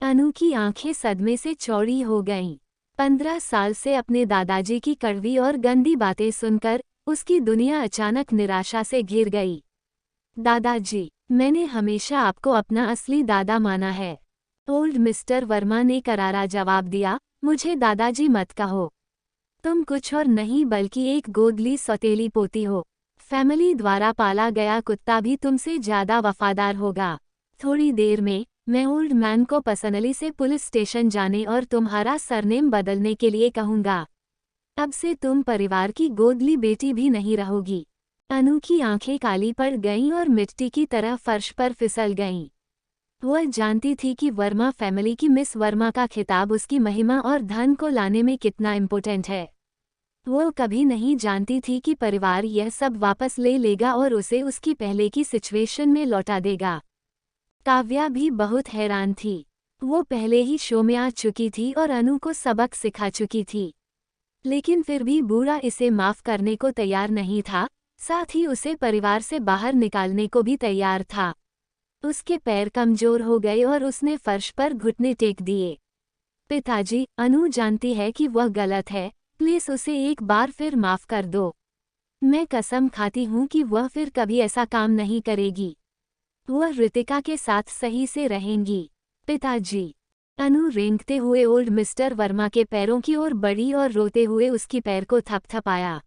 अनु की आंखें सदमे से चौड़ी हो गईं। 15 साल से अपने दादाजी की कड़वी और गंदी बातें सुनकर उसकी दुनिया अचानक निराशा से घिर गई। दादाजी, मैंने हमेशा आपको अपना असली दादा माना है। ओल्ड मिस्टर वर्मा ने करारा जवाब दिया, मुझे दादाजी मत कहो। तुम कुछ और नहीं बल्कि एक गोदली सौतेली पोती हो। फैमिली द्वारा पाला गया कुत्ता भी तुमसे ज़्यादा वफादार होगा। थोड़ी देर में मैं ओल्ड मैन को पर्सनली से पुलिस स्टेशन जाने और तुम्हारा सरनेम बदलने के लिए कहूँगा। अब से तुम परिवार की गोदली बेटी भी नहीं रहोगी। अनु की आंखें काली पड़ गईं और मिट्टी की तरह फर्श पर फिसल गईं। वह जानती थी कि वर्मा फैमिली की मिस वर्मा का खिताब उसकी महिमा और धन को लाने में कितना इम्पोर्टेंट है। वो कभी नहीं जानती थी कि परिवार यह सब वापस ले लेगा और उसे उसकी पहले की सिचुएशन में लौटा देगा। काव्या भी बहुत हैरान थी। वो पहले ही शो में आ चुकी थी और अनु को सबक सिखा चुकी थी, लेकिन फिर भी बूढ़ा इसे माफ करने को तैयार नहीं था, साथ ही उसे परिवार से बाहर निकालने को भी तैयार था। उसके पैर कमजोर हो गए और उसने फर्श पर घुटने टेक दिए। पिताजी, अनु जानती है कि वह गलत है, प्लीज उसे एक बार फिर माफ कर दो। मैं कसम खाती हूँ कि वह फिर कभी ऐसा काम नहीं करेगी। वह रितिका के साथ सही से रहेंगी। पिताजी। अनु रेंगते हुए ओल्ड मिस्टर वर्मा के पैरों की ओर बढ़ी और रोते हुए उसकी पैर को थपथपाया।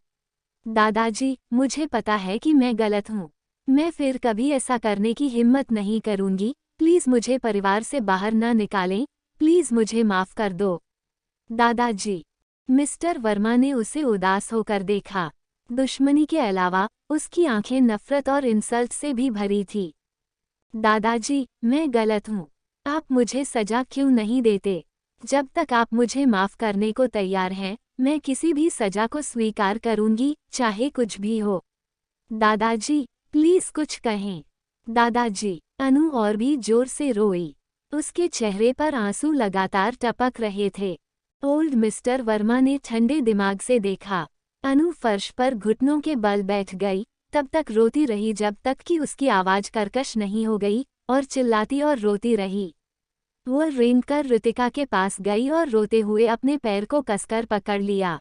दादाजी, मुझे पता है कि मैं गलत हूँ। मैं फिर कभी ऐसा करने की हिम्मत नहीं करूँगी। प्लीज़ मुझे परिवार से बाहर न निकालें। प्लीज़ मुझे माफ़ कर दो। दादाजी। मिस्टर वर्मा ने उसे उदास होकर देखा। दुश्मनी के अलावा उसकी आंखें नफरत और इंसल्ट से भी भरी थी। दादाजी, मैं गलत हूँ। आप मुझे सजा क्यों नहीं देते? जब तक आप मुझे माफ़ करने को तैयार हैं, मैं किसी भी सजा को स्वीकार करूँगी, चाहे कुछ भी हो। दादाजी, प्लीज़ कुछ कहें। दादाजी। अनु और भी जोर से रोई। उसके चेहरे पर आंसू लगातार टपक रहे थे। ओल्ड मिस्टर वर्मा ने ठंडे दिमाग से देखा। अनु फर्श पर घुटनों के बल बैठ गई, तब तक रोती रही जब तक कि उसकी आवाज़ कर्कश नहीं हो गई और चिल्लाती और रोती रही। वह रेंगकर रितिका के पास गई और रोते हुए अपने पैर को कसकर पकड़ लिया।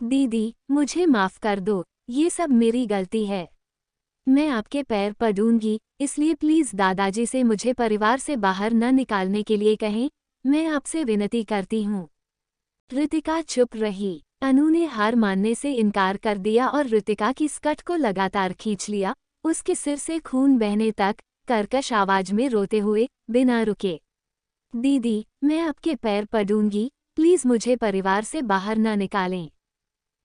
दीदी, मुझे माफ़ कर दो, ये सब मेरी गलती है। मैं आपके पैर पड़ूंगी, इसलिए प्लीज़ दादाजी से मुझे परिवार से बाहर न निकालने के लिए कहें, मैं आपसे विनती करती हूँ। रितिका चुप रही। अनु ने हार मानने से इनकार कर दिया और रितिका की स्कर्ट को लगातार खींच लिया, उसके सिर से खून बहने तक, कर्कश आवाज में रोते हुए, बिना रुके। दीदी, मैं आपके पैर पड़ूंगी, प्लीज मुझे परिवार से बाहर न निकालें।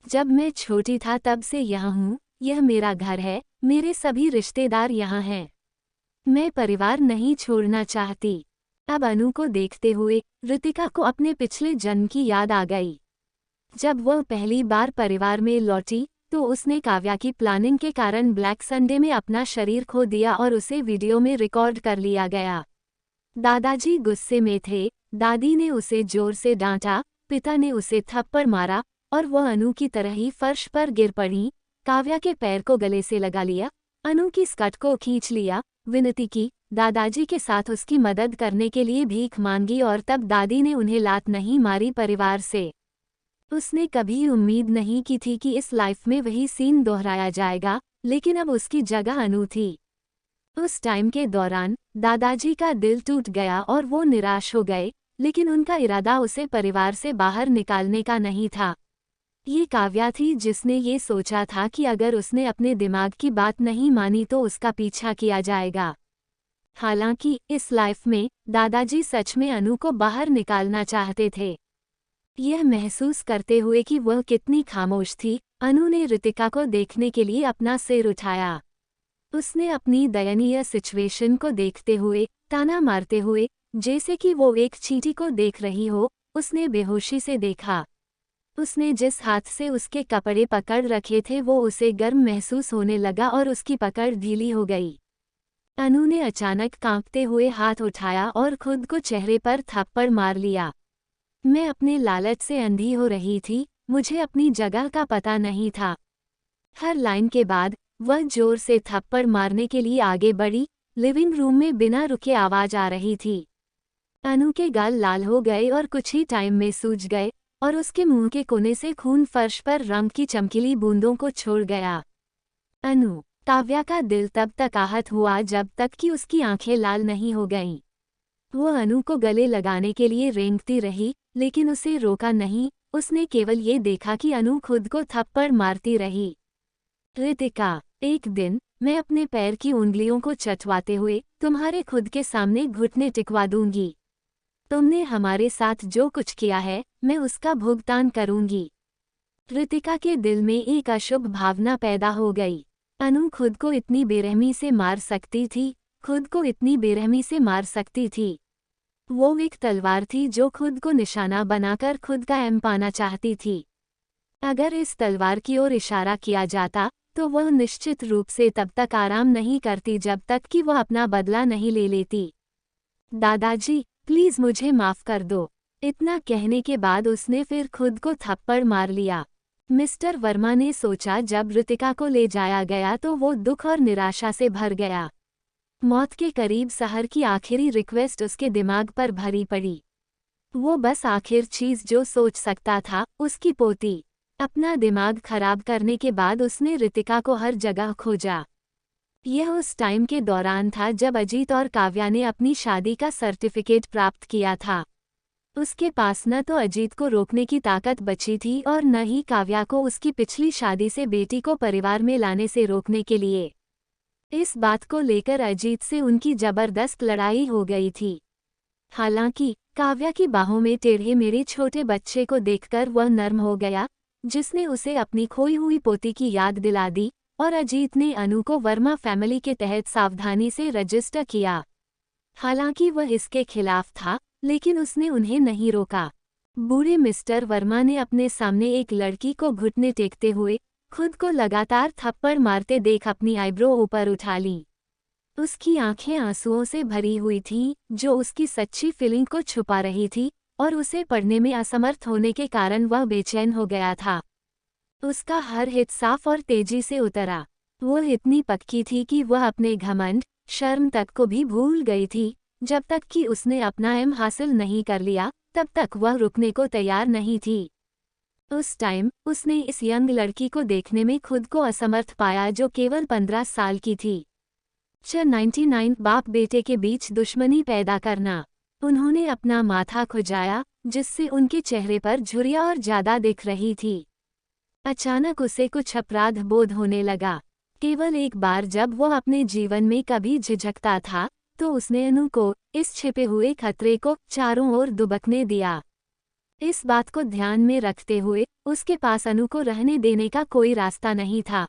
जब मैं छोटी था तब से यहाँ हूँ, यह मेरा घर है, मेरे सभी रिश्तेदार यहाँ हैं। मैं परिवार नहीं छोड़ना चाहती। अब अनु को देखते हुए ऋतिका को अपने पिछले जन्म की याद आ गई। जब वह पहली बार परिवार में लौटी तो उसने काव्या की प्लानिंग के कारण ब्लैक संडे में अपना शरीर खो दिया और उसे वीडियो में रिकॉर्ड कर लिया गया। दादाजी गुस्से में थे, दादी ने उसे जोर से डांटा, पिता ने उसे थप्पड़ मारा और वह अनु की तरह ही फर्श पर गिर पड़ी। काव्या के पैर को गले से लगा लिया, अनु की स्कर्ट को खींच लिया, विनती की, दादाजी के साथ उसकी मदद करने के लिए भीख मांगी और तब दादी ने उन्हें लात नहीं मारी परिवार से। उसने कभी उम्मीद नहीं की थी कि इस लाइफ में वही सीन दोहराया जाएगा, लेकिन अब उसकी जगह अनु थी। उस टाइम के दौरान दादाजी का दिल टूट गया और वो निराश हो गए, लेकिन उनका इरादा उसे परिवार से बाहर निकालने का नहीं था। ये काव्या थी जिसने ये सोचा था कि अगर उसने अपने दिमाग की बात नहीं मानी तो उसका पीछा किया जाएगा। हालांकि इस लाइफ में दादाजी सच में अनु को बाहर निकालना चाहते थे। यह महसूस करते हुए कि वह कितनी खामोश थी, अनु ने ऋतिका को देखने के लिए अपना सिर उठाया। उसने अपनी दयनीय सिचुएशन को देखते हुए, ताना मारते हुए, जैसे कि वो एक चींटी को देख रही हो, उसने बेहोशी से देखा। उसने जिस हाथ से उसके कपड़े पकड़ रखे थे वो उसे गर्म महसूस होने लगा और उसकी पकड़ ढीली हो गई। अनु ने अचानक कांपते हुए हाथ उठाया और खुद को चेहरे पर थप्पड़ मार लिया। मैं अपने लालच से अंधी हो रही थी, मुझे अपनी जगह का पता नहीं था। हर लाइन के बाद वह जोर से थप्पड़ मारने के लिए आगे बढ़ी। लिविंग रूम में बिना रुके आवाज आ रही थी। अनु के गाल लाल हो गए और कुछ ही टाइम में सूज गए और उसके मुंह के कोने से खून फर्श पर रंग की चमकीली बूंदों को छोड़ गया। अनु, काव्या का दिल तब तक आहत हुआ जब तक कि उसकी आंखें लाल नहीं हो गईं। वो अनु को गले लगाने के लिए रेंगती रही, लेकिन उसे रोका नहीं। उसने केवल ये देखा कि अनु खुद को थप्पड़ मारती रही। ऋतिका, एक दिन मैं अपने पैर की उंगलियों को चटवाते हुए तुम्हारे खुद के सामने घुटने टिकवा दूंगी। तुमने हमारे साथ जो कुछ किया है, मैं उसका भुगतान करूंगी। ऋतिका के दिल में एक अशुभ भावना पैदा हो गई। अनु खुद को इतनी बेरहमी से मार सकती थी, खुद को इतनी बेरहमी से मार सकती थी। वो एक तलवार थी जो खुद को निशाना बनाकर खुद का एम पाना चाहती थी। अगर इस तलवार की ओर इशारा किया जाता तो वह निश्चित रूप से तब तक आराम नहीं करती जब तक कि वह अपना बदला नहीं ले लेती। दादाजी, प्लीज मुझे माफ कर दो। इतना कहने के बाद उसने फिर खुद को थप्पड़ मार लिया। मिस्टर वर्मा ने सोचा जब ऋतिका को ले जाया गया तो वो दुख और निराशा से भर गया। मौत के करीब सहर की आखिरी रिक्वेस्ट उसके दिमाग पर भरी पड़ी। वो बस आखिर चीज जो सोच सकता था, उसकी पोती। अपना दिमाग खराब करने के बाद उसने ऋतिका को हर जगह खोजा। यह उस टाइम के दौरान था जब अजीत और काव्या ने अपनी शादी का सर्टिफिकेट प्राप्त किया था। उसके पास न तो अजीत को रोकने की ताकत बची थी और न ही काव्या को उसकी पिछली शादी से बेटी को परिवार में लाने से रोकने के लिए। इस बात को लेकर अजीत से उनकी जबरदस्त लड़ाई हो गई थी। हालांकि काव्या की बाहों में टेढ़े मेरे छोटे बच्चे को देखकर वह नर्म हो गया, जिसने उसे अपनी खोई हुई पोती की याद दिला दी, और अजीत ने अनु को वर्मा फैमिली के तहत सावधानी से रजिस्टर किया। हालांकि वह इसके खिलाफ था, लेकिन उसने उन्हें नहीं रोका। बूढ़े मिस्टर वर्मा ने अपने सामने एक लड़की को घुटने टेकते हुए खुद को लगातार थप्पड़ मारते देख अपनी आईब्रो ऊपर उठा ली। उसकी आंखें आंसुओं से भरी हुई थीं, जो उसकी सच्ची फीलिंग को छुपा रही थी, और उसे पढ़ने में असमर्थ होने के कारण वह बेचैन हो गया था। उसका हर हित साफ और तेजी से उतरा। वो इतनी पक्की थी कि वह अपने घमंड, शर्म तक को भी भूल गई थी। जब तक कि उसने अपना एम हासिल नहीं कर लिया, तब तक वह रुकने को तैयार नहीं थी। उस टाइम उसने इस यंग लड़की को देखने में खुद को असमर्थ पाया जो केवल 15 साल की थी। 99 बाप बेटे के बीच दुश्मनी पैदा करना। उन्होंने अपना माथा खुजाया, जिससे उनके चेहरे पर झुर्रियां और ज्यादा दिख रही थी। अचानक उसे कुछ अपराध बोध होने लगा। केवल एक बार जब वह अपने जीवन में कभी झिझकता था तो उसने अनु को इस छिपे हुए खतरे को चारों ओर दुबकने दिया। इस बात को ध्यान में रखते हुए उसके पास अनु को रहने देने का कोई रास्ता नहीं था।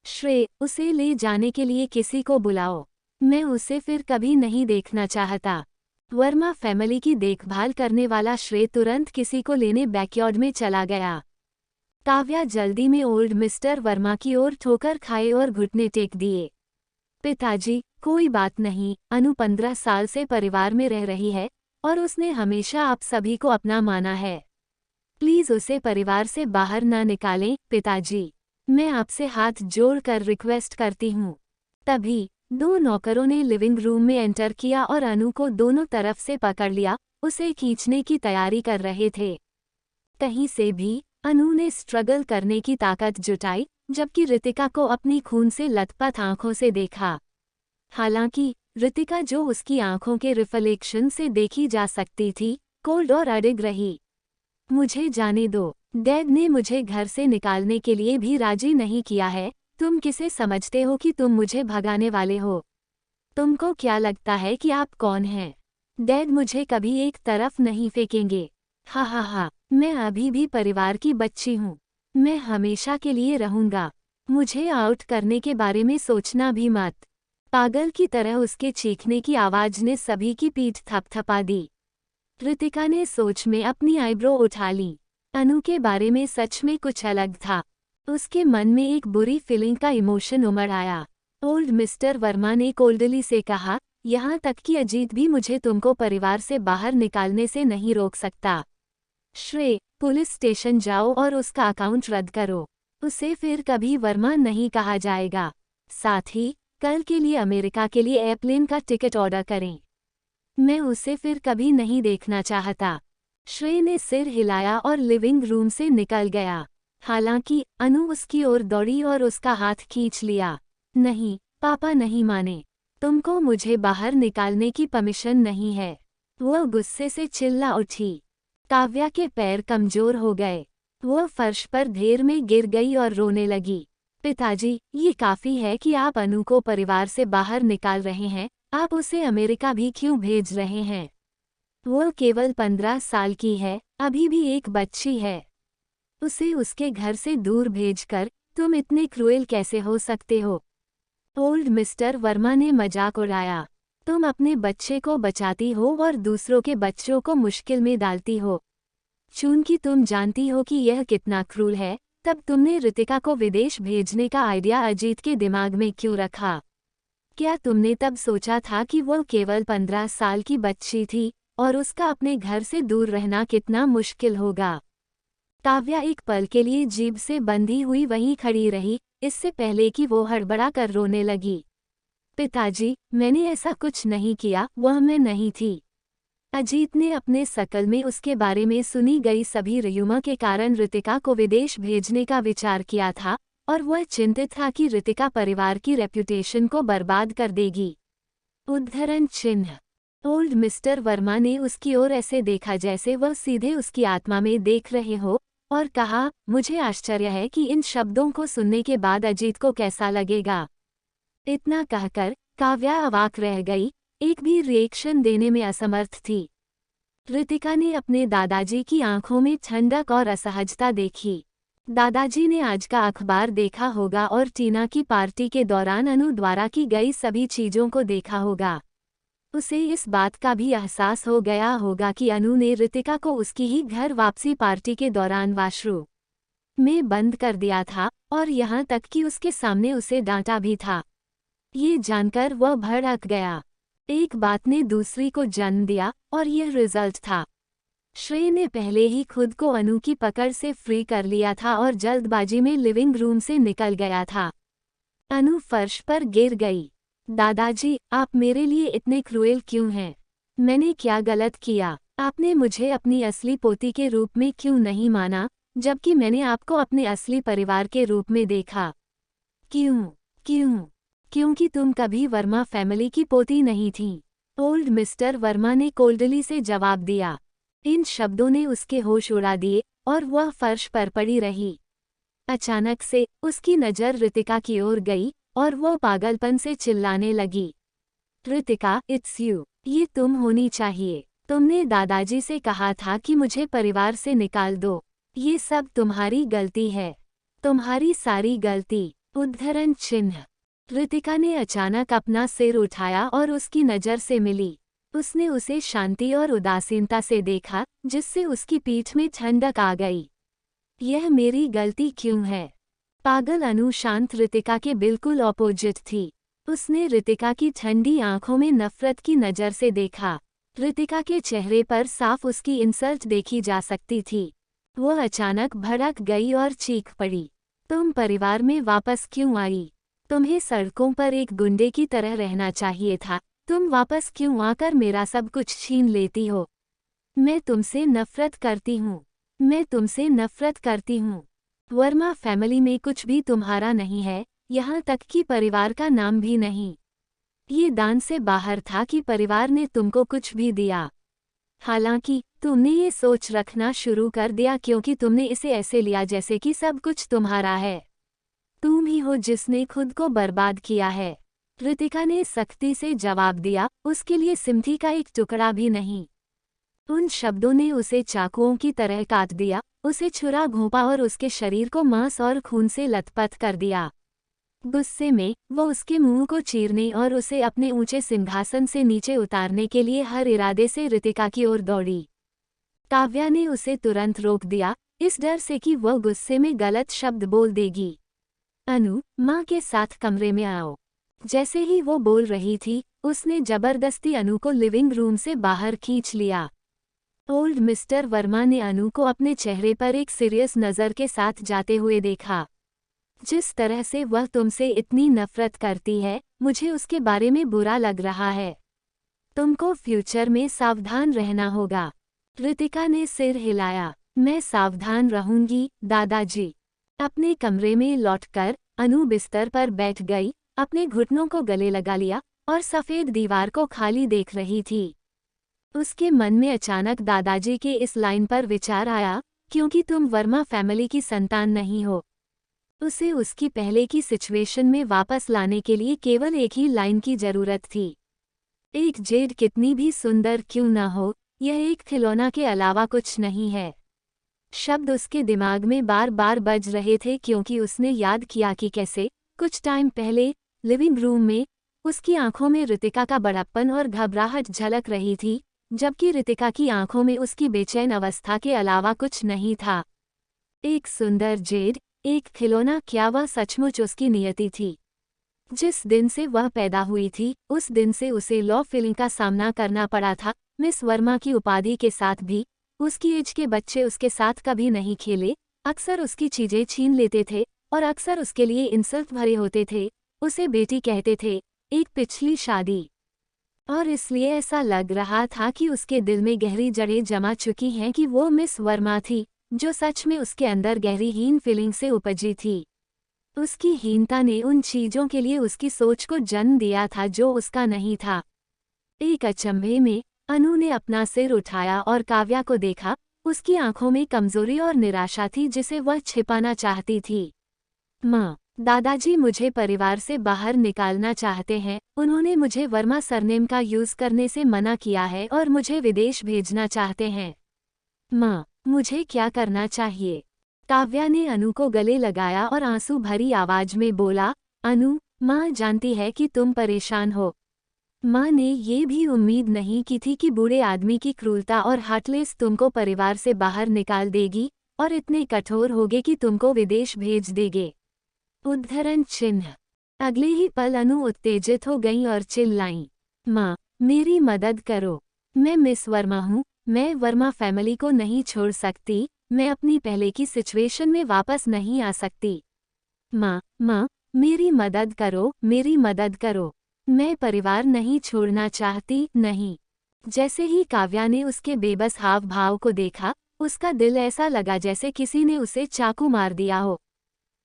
श्रेय, उसे ले जाने के लिए किसी को बुलाओ। मैं उसे फिर कभी नहीं देखना चाहता। वर्मा फैमिली की देखभाल करने वाला श्रेय तुरंत किसी को लेने बैकयार्ड में चला गया। काव्या जल्दी में ओल्ड मिस्टर वर्मा की ओर ठोकर खाए और घुटने टेक दिए। पिताजी, कोई बात नहीं, अनु 15 साल से परिवार में रह रही है और उसने हमेशा आप सभी को अपना माना है। प्लीज उसे परिवार से बाहर ना निकालें पिताजी, मैं आपसे हाथ जोड़कर रिक्वेस्ट करती हूँ। तभी 2 नौकरों ने लिविंग रूम में एंटर किया और अनु को दोनों तरफ से पकड़ लिया, उसे खींचने की तैयारी कर रहे थे। कहीं से भी अनु ने स्ट्रगल करने की ताकत जुटाई, जबकि ऋतिका को अपनी खून से लथपथ आंखों से देखा। हालांकि ऋतिका, जो उसकी आंखों के रिफ्लेक्शन से देखी जा सकती थी, कोल्ड और अडिग रही। मुझे जाने दो, डैड ने मुझे घर से निकालने के लिए भी राजी नहीं किया है। तुम किसे समझते हो कि तुम मुझे भगाने वाले हो? तुमको क्या लगता है कि आप कौन हैं? डैड मुझे कभी एक तरफ नहीं फेंकेंगे। हा हा हा, मैं अभी भी परिवार की बच्ची हूँ। मैं हमेशा के लिए रहूंगा। मुझे आउट करने के बारे में सोचना भी मत। पागल की तरह उसके चीखने की आवाज ने सभी की पीठ थपथपा दी। ऋतिका ने सोच में अपनी आईब्रो उठा ली। अनु के बारे में सच में कुछ अलग था। उसके मन में एक बुरी फीलिंग का इमोशन उमड़ आया। ओल्ड मिस्टर वर्मा ने कोल्डली से कहा, यहाँ तक कि अजीत भी मुझे तुमको परिवार से बाहर निकालने से नहीं रोक सकता। श्रेय, पुलिस स्टेशन जाओ और उसका अकाउंट रद्द करो। उसे फिर कभी वर्मा नहीं कहा जाएगा। साथ ही कल के लिए अमेरिका के लिए एयरप्लेन का टिकट ऑर्डर करें। मैं उसे फिर कभी नहीं देखना चाहता। श्रेय ने सिर हिलाया और लिविंग रूम से निकल गया। हालांकि अनु उसकी ओर दौड़ी और उसका हाथ खींच लिया। नहीं, पापा नहीं माने। तुमको मुझे बाहर निकालने की परमिशन नहीं है। वह गुस्से से चिल्ला उठी। काव्या के पैर कमजोर हो गए। वह फर्श पर ढेर में गिर गई और रोने लगी। पिताजी, ये काफी है कि आप अनु को परिवार से बाहर निकाल रहे हैं। आप उसे अमेरिका भी क्यों भेज रहे हैं? वह केवल 15 साल की है, अभी भी एक बच्ची है। उसे उसके घर से दूर भेजकर तुम इतने क्रूएल कैसे हो सकते हो? ओल्ड मिस्टर वर्मा ने मजाक उड़ाया। तुम अपने बच्चे को बचाती हो और दूसरों के बच्चों को मुश्किल में डालती हो। चूंकि तुम जानती हो कि यह कितना क्रूर है, तब तुमने ऋतिका को विदेश भेजने का आइडिया अजीत के दिमाग में क्यों रखा? क्या तुमने तब सोचा था कि वह केवल 15 साल की बच्ची थी और उसका अपने घर से दूर रहना कितना मुश्किल होगा? काव्या एक पल के लिए जीभ से बंधी हुई वहीं खड़ी रही, इससे पहले कि वो हड़बड़ा कर रोने लगी। पिताजी, मैंने ऐसा कुछ नहीं किया, वह मैं नहीं थी। अजीत ने अपने शकल में उसके बारे में सुनी गई सभी र्यूमर के कारण ऋतिका को विदेश भेजने का विचार किया था और वह चिंतित था कि ऋतिका परिवार की रेप्यूटेशन को बर्बाद कर देगी। उद्धरण चिन्ह। ओल्ड मिस्टर वर्मा ने उसकी ओर ऐसे देखा जैसे वह सीधे उसकी आत्मा में देख रहे हो और कहा, मुझे आश्चर्य है कि इन शब्दों को सुनने के बाद अजीत को कैसा लगेगा। इतना कहकर काव्या अवाक रह गई, एक भी रिएक्शन देने में असमर्थ थी। ऋतिका ने अपने दादाजी की आंखों में ठंडक और असहजता देखी। दादाजी ने आज का अखबार देखा होगा और टीना की पार्टी के दौरान अनु द्वारा की गई सभी चीजों को देखा होगा। उसे इस बात का भी एहसास हो गया होगा कि अनु ने ऋतिका को उसकी ही घर वापसी पार्टी के दौरान वॉशरूम में बंद कर दिया था और यहाँ तक कि उसके सामने उसे डांटा भी था। ये जानकर वह भड़क गया। एक बात ने दूसरी को जन्म दिया और यह रिजल्ट था। श्रेय ने पहले ही खुद को अनु की पकड़ से फ्री कर लिया था और जल्दबाजी में लिविंग रूम से निकल गया था। अनु फर्श पर गिर गई। दादाजी, आप मेरे लिए इतने क्रूएल क्यों हैं? मैंने क्या गलत किया? आपने मुझे अपनी असली पोती के रूप में क्यों नहीं माना, जबकि मैंने आपको अपने असली परिवार के रूप में देखा? क्यों? क्यों? क्योंकि तुम कभी वर्मा फैमिली की पोती नहीं थी। ओल्ड मिस्टर वर्मा ने कोल्डली से जवाब दिया। इन शब्दों ने उसके होश उड़ा दिए और वह फर्श पर पड़ी रही। अचानक से उसकी नज़र ऋतिका की ओर गई और वह पागलपन से चिल्लाने लगी। Ritika, it's you. ये तुम होनी चाहिए। तुमने दादाजी से कहा था कि मुझे परिवार से निकाल दो। ये सब तुम्हारी गलती है। तुम्हारी सारी गलती। उद्धरण चिन्ह। ऋतिका ने अचानक अपना सिर उठाया और उसकी नज़र से मिली। उसने उसे शांति और उदासीनता से देखा, जिससे उसकी पीठ में ठंडक आ गई। यह मेरी गलती क्यों है? पागल अनु शांत ऋतिका के बिल्कुल ऑपोजिट थी। उसने ऋतिका की ठंडी आंखों में नफरत की नज़र से देखा। ऋतिका के चेहरे पर साफ उसकी इंसल्ट देखी जा सकती थी। वो अचानक भड़क गई और चीख पड़ी। तुम परिवार में वापस क्यों आई? तुम्हें सड़कों पर एक गुंडे की तरह रहना चाहिए था। तुम वापस क्यों आकर मेरा सब कुछ छीन लेती हो? मैं तुमसे नफरत करती हूँ। मैं तुमसे नफरत करती हूँ। वर्मा फैमिली में कुछ भी तुम्हारा नहीं है, यहाँ तक कि परिवार का नाम भी नहीं। ये दान से बाहर था कि परिवार ने तुमको कुछ भी दिया। हालांकि तुमने ये सोच रखना शुरू कर दिया क्योंकि तुमने इसे ऐसे लिया जैसे कि सब कुछ तुम्हारा है। तुम ही हो जिसने खुद को बर्बाद किया है। ऋतिका ने सख्ती से जवाब दिया, उसके लिए सिमथी का एक टुकड़ा भी नहीं। उन शब्दों ने उसे चाकुओं की तरह काट दिया, उसे छुरा घोंपा और उसके शरीर को मांस और खून से लथपथ कर दिया। गुस्से में वो उसके मुंह को चीरने और उसे अपने ऊंचे सिंहासन से नीचे उतारने के लिए हर इरादे से ऋतिका की ओर दौड़ी। काव्या ने उसे तुरंत रोक दिया, इस डर से कि वह गुस्से में गलत शब्द बोल देगी। अनु, माँ के साथ कमरे में आओ। जैसे ही वो बोल रही थी, उसने जबरदस्ती अनु को लिविंग रूम से बाहर खींच लिया। ओल्ड मिस्टर वर्मा ने अनु को अपने चेहरे पर एक सीरियस नज़र के साथ जाते हुए देखा। जिस तरह से वह तुमसे इतनी नफरत करती है, मुझे उसके बारे में बुरा लग रहा है। तुमको फ्यूचर में सावधान रहना होगा। ऋतिका ने सिर हिलाया। मैं सावधान रहूंगी, दादाजी। अपने कमरे में लौटकर अनु बिस्तर पर बैठ गई, अपने घुटनों को गले लगा लिया और सफ़ेद दीवार को खाली देख रही थी। उसके मन में अचानक दादाजी के इस लाइन पर विचार आया, क्योंकि तुम वर्मा फैमिली की संतान नहीं हो। उसे उसकी पहले की सिचुएशन में वापस लाने के लिए केवल एक ही लाइन की जरूरत थी। एक जेड कितनी भी सुंदर क्यों ना हो, यह एक खिलौना के अलावा कुछ नहीं है। शब्द उसके दिमाग में बार बार बज रहे थे क्योंकि उसने याद किया कि कैसे कुछ टाइम पहले लिविंग रूम में उसकी आंखों में ऋतिका का बड़प्पन और घबराहट झलक रही थी, जबकि ऋतिका की आंखों में उसकी बेचैन अवस्था के अलावा कुछ नहीं था। एक सुंदर जेड, एक खिलौना, क्या वह सचमुच उसकी नियति थी? जिस दिन से वह पैदा हुई थी, उस दिन से उसे लॉ फीलिंग का सामना करना पड़ा था। मिस वर्मा की उपाधि के साथ भी उसकी एज के बच्चे उसके साथ कभी नहीं खेले, अक्सर उसकी चीजें छीन लेते थे और अक्सर उसके लिए इंसल्ट भरे होते थे। उसे बेटी कहते थे। एक पिछली शादी। और इसलिए ऐसा लग रहा था कि उसके दिल में गहरी जड़ें जमा चुकी हैं कि वो मिस वर्मा थी, जो सच में उसके अंदर गहरी हीन फीलिंग से उपजी थी। उसकी हीनता ने उन चीजों के लिए उसकी सोच को जन्म दिया था जो उसका नहीं था। एक अचंभे में अनु ने अपना सिर उठाया और काव्या को देखा। उसकी आंखों में कमजोरी और निराशा थी जिसे वह छिपाना चाहती थी। माँ, दादाजी मुझे परिवार से बाहर निकालना चाहते हैं। उन्होंने मुझे वर्मा सरनेम का यूज करने से मना किया है और मुझे विदेश भेजना चाहते हैं। माँ, मुझे क्या करना चाहिए? काव्या ने अनु को गले लगाया और आंसू भरी आवाज में बोला, अनु, माँ जानती है कि तुम परेशान हो। माँ ने ये भी उम्मीद नहीं की थी कि बूढ़े आदमी की क्रूरता और हार्टलेस तुमको परिवार से बाहर निकाल देगी और इतने कठोर होगे कि तुमको विदेश भेज देगे। उद्धरण चिन्ह। अगले ही पल अनु उत्तेजित हो गई और चिल्लाई, माँ, मेरी मदद करो। मैं मिस वर्मा हूँ, मैं वर्मा फैमिली को नहीं छोड़ सकती, मैं अपनी पहले की सिचुएशन में वापस नहीं आ सकती। माँ, मेरी मदद करो, मेरी मदद करो। मैं परिवार नहीं छोड़ना चाहती, नहीं। जैसे ही काव्या ने उसके बेबस हाव भाव को देखा, उसका दिल ऐसा लगा जैसे किसी ने उसे चाकू मार दिया हो।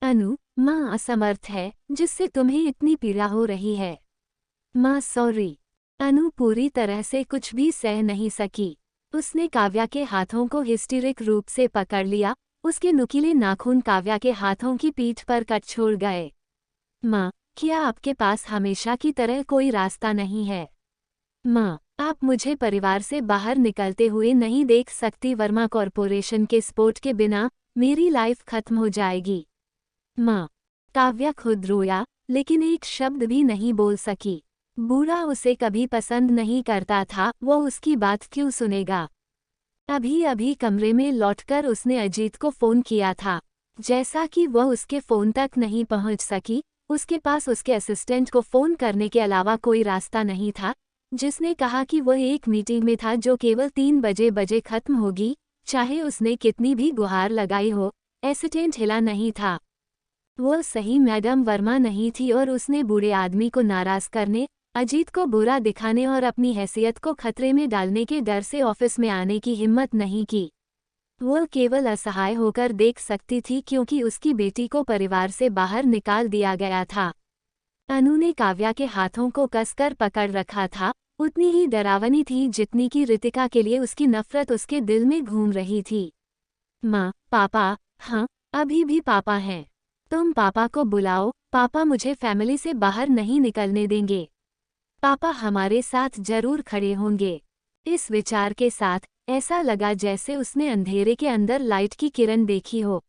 अनु, माँ असमर्थ है, जिससे तुम्हें इतनी पीड़ा हो रही है। माँ सॉरी। अनु पूरी तरह से कुछ भी सह नहीं सकी। उसने काव्या के हाथों को हिस्टीरिक रूप से पकड़ लिया, उसके नुकीले नाखून काव्या के हाथों की पीठ पर कट छोड़ गए। माँ, क्या आपके पास हमेशा की तरह कोई रास्ता नहीं है? माँ, आप मुझे परिवार से बाहर निकलते हुए नहीं देख सकती। वर्मा कॉरपोरेशन के सपोर्ट के बिना मेरी लाइफ खत्म हो जाएगी। माँ, काव्या खुद रोया, लेकिन एक शब्द भी नहीं बोल सकी। बूढ़ा उसे कभी पसंद नहीं करता था, वो उसकी बात क्यों सुनेगा? अभी अभी कमरे में लौटकर उसने अजीत को फ़ोन किया था। जैसा कि वह उसके फ़ोन तक नहीं पहुंच सकी, उसके पास उसके असिस्टेंट को फ़ोन करने के अलावा कोई रास्ता नहीं था, जिसने कहा कि वह एक मीटिंग में था जो केवल 3 बजे खत्म होगी। चाहे उसने कितनी भी गुहार लगाई हो, असिस्टेंट हिला नहीं था। वो सही मैडम वर्मा नहीं थी और उसने बूढ़े आदमी को नाराज़ करने, अजीत को बुरा दिखाने और अपनी हैसियत को खतरे में डालने के डर से ऑफिस में आने की हिम्मत नहीं की। वो केवल असहाय होकर देख सकती थी क्योंकि उसकी बेटी को परिवार से बाहर निकाल दिया गया था। अनु ने काव्या के हाथों को कसकर पकड़ रखा था, उतनी ही डरावनी थी जितनी कि रितिका के लिए उसकी नफरत उसके दिल में घूम रही थी। माँ, पापा, हाँ, अभी भी पापा हैं। तुम पापा को बुलाओ, पापा मुझे फैमिली से बाहर नहीं निकलने देंगे। पापा हमारे साथ जरूर खड़े होंगे। इस विचार के साथ ऐसा लगा जैसे उसने अंधेरे के अंदर लाइट की किरण देखी हो।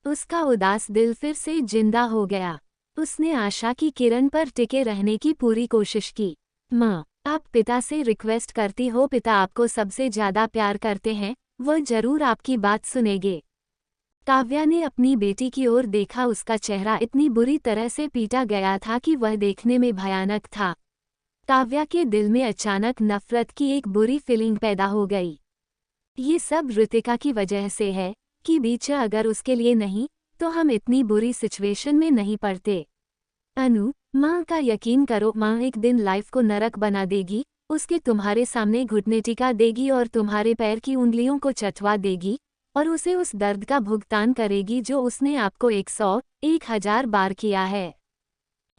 उसका उदास दिल फिर से जिंदा हो गया। उसने आशा की किरण पर टिके रहने की पूरी कोशिश की। माँ, आप पिता से रिक्वेस्ट करती हो, पिता आपको सबसे ज्यादा प्यार करते हैं, वह जरूर आपकी बात सुनेंगे। काव्या ने अपनी बेटी की ओर देखा, उसका चेहरा इतनी बुरी तरह से पीटा गया था कि वह देखने में भयानक था। काव्या के दिल में अचानक नफरत की एक बुरी फीलिंग पैदा हो गई। ये सब रितिका की वजह से है कि बीच अगर उसके लिए नहीं तो हम इतनी बुरी सिचुएशन में नहीं पड़ते। अनु, माँ का यकीन करो, माँ एक दिन लाइफ को नरक बना देगी, उसके तुम्हारे सामने घुटने टिका देगी और तुम्हारे पैर की उंगलियों को चटवा देगी और उसे उस दर्द का भुगतान करेगी जो उसने आपको 100, 1000 बार किया है।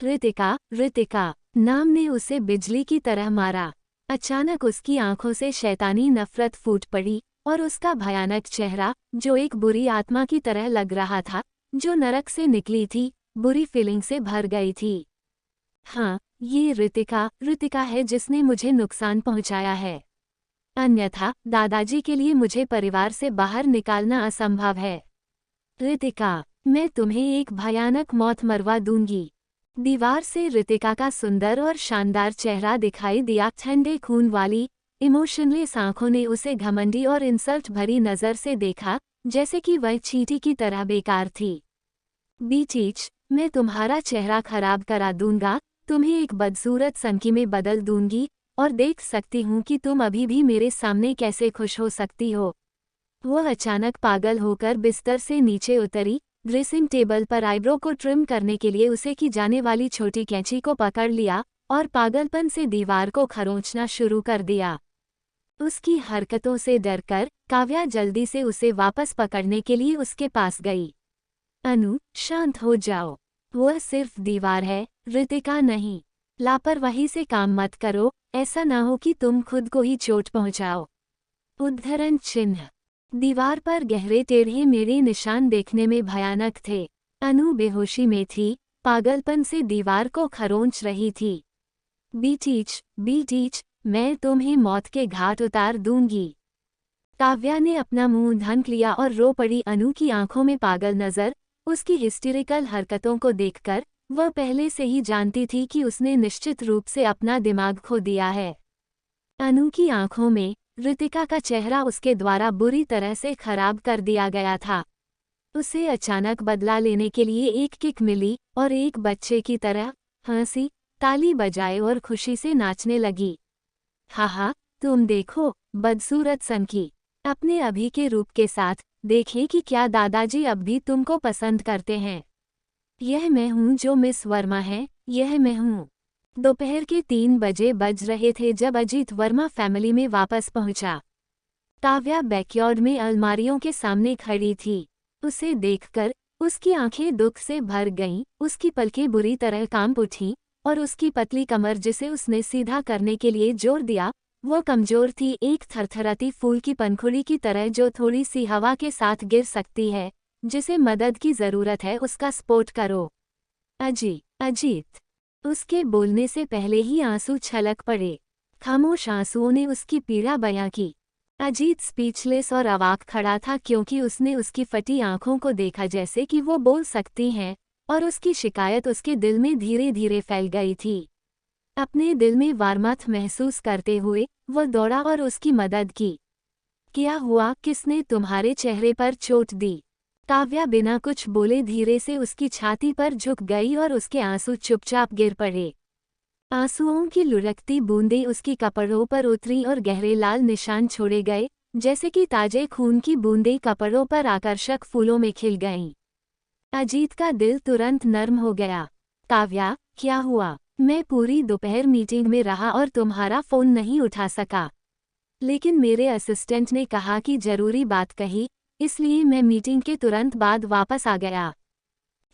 रितिका, रितिका नाम ने उसे बिजली की तरह मारा। अचानक उसकी आंखों से शैतानी नफरत फूट पड़ी और उसका भयानक चेहरा, जो एक बुरी आत्मा की तरह लग रहा था, जो नरक से निकली थी, बुरी फीलिंग से भर गई थी। हाँ, ये रितिका है जिसने मुझे नुकसान पहुंचाया है। अन्यथा दादाजी के लिए मुझे परिवार से बाहर निकालना असंभव है। रितिका, मैं तुम्हें एक भयानक मौत मरवा दूंगी। दीवार से रितिका का सुंदर और शानदार चेहरा दिखाई दिया। ठंडे खून वाली इमोशनलेस आंखों ने उसे घमंडी और इंसल्ट भरी नजर से देखा, जैसे कि वह चींटी की तरह बेकार थी। बीटीच, मैं तुम्हारा चेहरा खराब करा दूंगा, तुम्हें एक बदसूरत सनकी में बदल दूंगी और देख सकती हूँ कि तुम अभी भी मेरे सामने कैसे खुश हो सकती हो। वह अचानक पागल होकर बिस्तर से नीचे उतरी, ड्रेसिंग टेबल पर आईब्रो को ट्रिम करने के लिए उसे की जाने वाली छोटी कैंची को पकड़ लिया और पागलपन से दीवार को खरोंचना शुरू कर दिया। उसकी हरकतों से डरकर काव्या जल्दी से उसे वापस पकड़ने के लिए उसके पास गई। अनु, शांत हो जाओ, वह सिर्फ दीवार है, रितिका नहीं। लापरवाही से काम मत करो, ऐसा ना हो कि तुम खुद को ही चोट पहुंचाओ। उद्धरण चिन्ह। दीवार पर गहरे टेढ़े मेरे निशान देखने में भयानक थे। अनु बेहोशी में थी, पागलपन से दीवार को खरोंच रही थी। बीटीच, मैं तुम्हें मौत के घाट उतार दूंगी। काव्या ने अपना मुंह ढक लिया और रो पड़ी। अनु की आंखों में पागल नजर, उसकी हिस्टेरिकल हरकतों को देखकर वह पहले से ही जानती थी कि उसने निश्चित रूप से अपना दिमाग खो दिया है। अनु की आंखों में रितिका का चेहरा उसके द्वारा बुरी तरह से खराब कर दिया गया था। उसे अचानक बदला लेने के लिए एक किक मिली और एक बच्चे की तरह हंसी, ताली बजाए और खुशी से नाचने लगी। हा, तुम देखो, बदसूरत सनकी, अपने अभी के रूप के साथ देखें कि क्या दादाजी अब भी तुमको पसंद करते हैं। यह मैं हूँ जो मिस वर्मा है, यह मैं हूँ। दोपहर के 3 बजे बज रहे थे जब अजीत वर्मा फैमिली में वापस पहुंचा। काव्या बैकयार्ड में अलमारियों के सामने खड़ी थी। उसे देखकर उसकी आंखें दुख से भर गईं, उसकी पलकें बुरी तरह कांप उठीं और उसकी पतली कमर जिसे उसने सीधा करने के लिए जोर दिया, वो कमजोर थी, एक थरथराती फूल की पंखुड़ी की तरह जो थोड़ी सी हवा के साथ गिर सकती है। जिसे मदद की जरूरत है उसका सपोर्ट करो। अजी, अजीत। उसके बोलने से पहले ही आंसू छलक पड़े। खामोश आंसुओं ने उसकी पीड़ा बयां की। अजीत स्पीचलेस और अवाक खड़ा था क्योंकि उसने उसकी फटी आंखों को देखा जैसे कि वो बोल सकती हैं, और उसकी शिकायत उसके दिल में धीरे धीरे फैल गई थी। अपने दिल में वार्मथ महसूस करते हुए वो दौड़ा और उसकी मदद की। क्या हुआ? किसने तुम्हारे चेहरे पर चोट दी? काव्या बिना कुछ बोले धीरे से उसकी छाती पर झुक गई और उसके आंसू चुपचाप गिर पड़े। आंसुओं की लुढ़कती बूंदें उसकी कपड़ों पर उतरी और गहरे लाल निशान छोड़े गए, जैसे कि ताजे खून की बूंदें कपड़ों पर आकर्षक फूलों में खिल गईं। अजीत का दिल तुरंत नर्म हो गया। काव्या, क्या हुआ? मैं पूरी दोपहर मीटिंग में रहा और तुम्हारा फोन नहीं उठा सका। लेकिन मेरे असिस्टेंट ने कहा कि जरूरी बात कही, इसलिए मैं मीटिंग के तुरंत बाद वापस आ गया।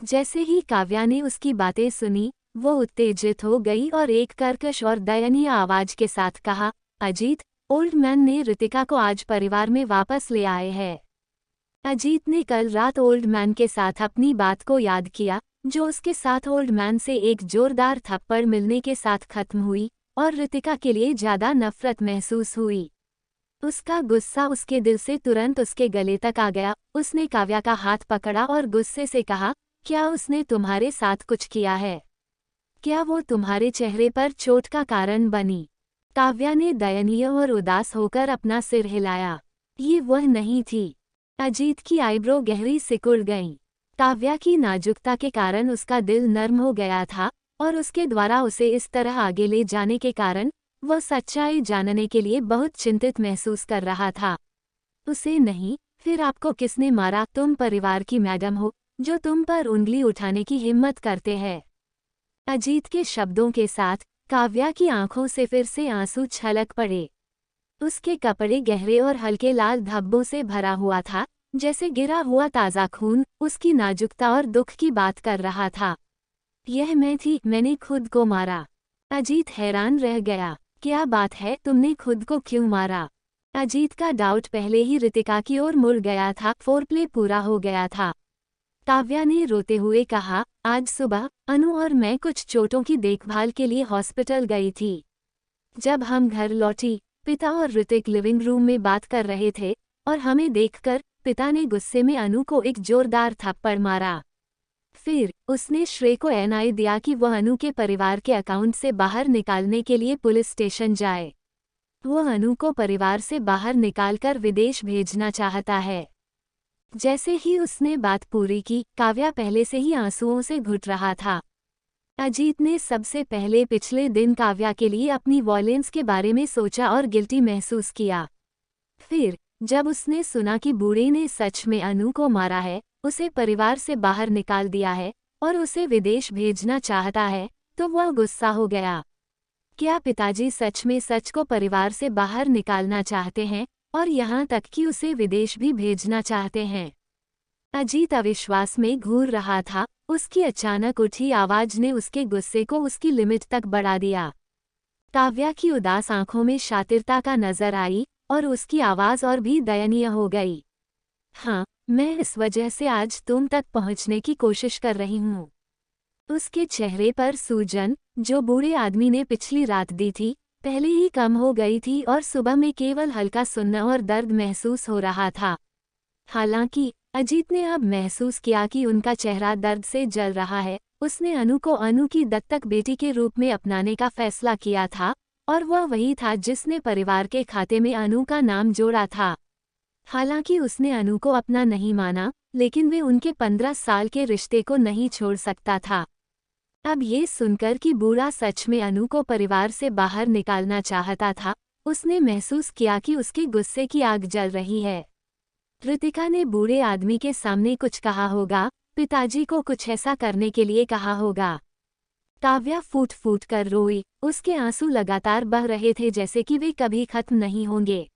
जैसे ही काव्या ने उसकी बातें सुनी, वो उत्तेजित हो गई और एक कर्कश और दयनीय आवाज के साथ कहा, अजीत, ओल्ड मैन ने रितिका को आज परिवार में वापस ले आए हैं। अजीत ने कल रात ओल्ड मैन के साथ अपनी बात को याद किया, जो उसके साथ ओल्ड मैन से एक जोरदार थप्पड़ मिलने के साथ खत्म हुई, और रितिका के लिए ज्यादा नफरत महसूस हुई। उसका गुस्सा उसके दिल से तुरंत उसके गले तक आ गया। उसने काव्या का हाथ पकड़ा और गुस्से से कहा, क्या उसने तुम्हारे साथ कुछ किया है? क्या वो तुम्हारे चेहरे पर चोट का कारण बनी? काव्या ने दयनीय और उदास होकर अपना सिर हिलाया। ये वह नहीं थी। अजीत की आईब्रो गहरी सिकुड़ गईं। काव्या की नाजुकता के कारण उसका दिल नर्म हो गया था, और उसके द्वारा उसे इस तरह आगे ले जाने के कारण वह सच्चाई जानने के लिए बहुत चिंतित महसूस कर रहा था। उसे नहीं, फिर आपको किसने मारा? तुम परिवार की मैडम हो, जो तुम पर उंगली उठाने की हिम्मत करते हैं। अजीत के शब्दों के साथ काव्या की आंखों से फिर से आंसू छलक पड़े। उसके कपड़े गहरे और हल्के लाल धब्बों से भरा हुआ था, जैसे गिरा हुआ ताज़ा खून उसकी नाजुकता और दुख की बात कर रहा था। यह मैं थी, मैंने खुद को मारा। अजीत हैरान रह गया। क्या बात है, तुमने खुद को क्यों मारा? अजीत का डाउट पहले ही रितिका की ओर मुड़ गया था। फोरप्ले पूरा हो गया था। काव्या ने रोते हुए कहा, आज सुबह अनु और मैं कुछ चोटों की देखभाल के लिए हॉस्पिटल गई थी। जब हम घर लौटी, पिता और ऋतिक लिविंग रूम में बात कर रहे थे, और हमें देखकर पिता ने गुस्से में अनु को एक जोरदार थप्पड़ मारा। फिर उसने श्रेय को एनआई दिया कि वह अनु के परिवार के अकाउंट से बाहर निकालने के लिए पुलिस स्टेशन जाए। वह अनु को परिवार से बाहर निकालकर विदेश भेजना चाहता है। जैसे ही उसने बात पूरी की, काव्या पहले से ही आंसुओं से घुट रहा था। अजीत ने सबसे पहले पिछले दिन काव्या के लिए अपनी वॉयलेंस के बारे में सोचा और गिल्टी महसूस किया। फिर जब उसने सुना कि बूढ़े ने सच में अनु को मारा है, उसे परिवार से बाहर निकाल दिया है और उसे विदेश भेजना चाहता है, तो वह गुस्सा हो गया। क्या पिताजी सच में सच को परिवार से बाहर निकालना चाहते हैं, और यहाँ तक कि उसे विदेश भी भेजना चाहते हैं? अजीत अविश्वास में घूर रहा था। उसकी अचानक उठी आवाज ने उसके गुस्से को उसकी लिमिट तक बढ़ा दिया। काव्या की उदास आंखों में शातिरता का नजर आई, और उसकी आवाज और भी दयनीय हो गई। हाँ, मैं इस वजह से आज तुम तक पहुंचने की कोशिश कर रही हूँ। उसके चेहरे पर सूजन, जो बूढ़े आदमी ने पिछली रात दी थी, पहले ही कम हो गई थी और सुबह में केवल हल्का सुन्न और दर्द महसूस हो रहा था। हालांकि अजीत ने अब महसूस किया कि उनका चेहरा दर्द से जल रहा है। उसने अनु को अनु की दत्तक बेटी के रूप में अपनाने का फैसला किया था, और वह वही था जिसने परिवार के खाते में अनु का नाम जोड़ा था। हालांकि उसने अनु को अपना नहीं माना, लेकिन वे उनके 15 साल के रिश्ते को नहीं छोड़ सकता था। अब ये सुनकर कि बूढ़ा सच में अनु को परिवार से बाहर निकालना चाहता था, उसने महसूस किया कि उसके गुस्से की आग जल रही है। रितिका ने बूढ़े आदमी के सामने कुछ कहा होगा, पिताजी को कुछ ऐसा करने के लिए कहा होगा। काव्या फूट फूट कर रोई। उसके आंसू लगातार बह रहे थे, जैसे कि वे कभी खत्म नहीं होंगे।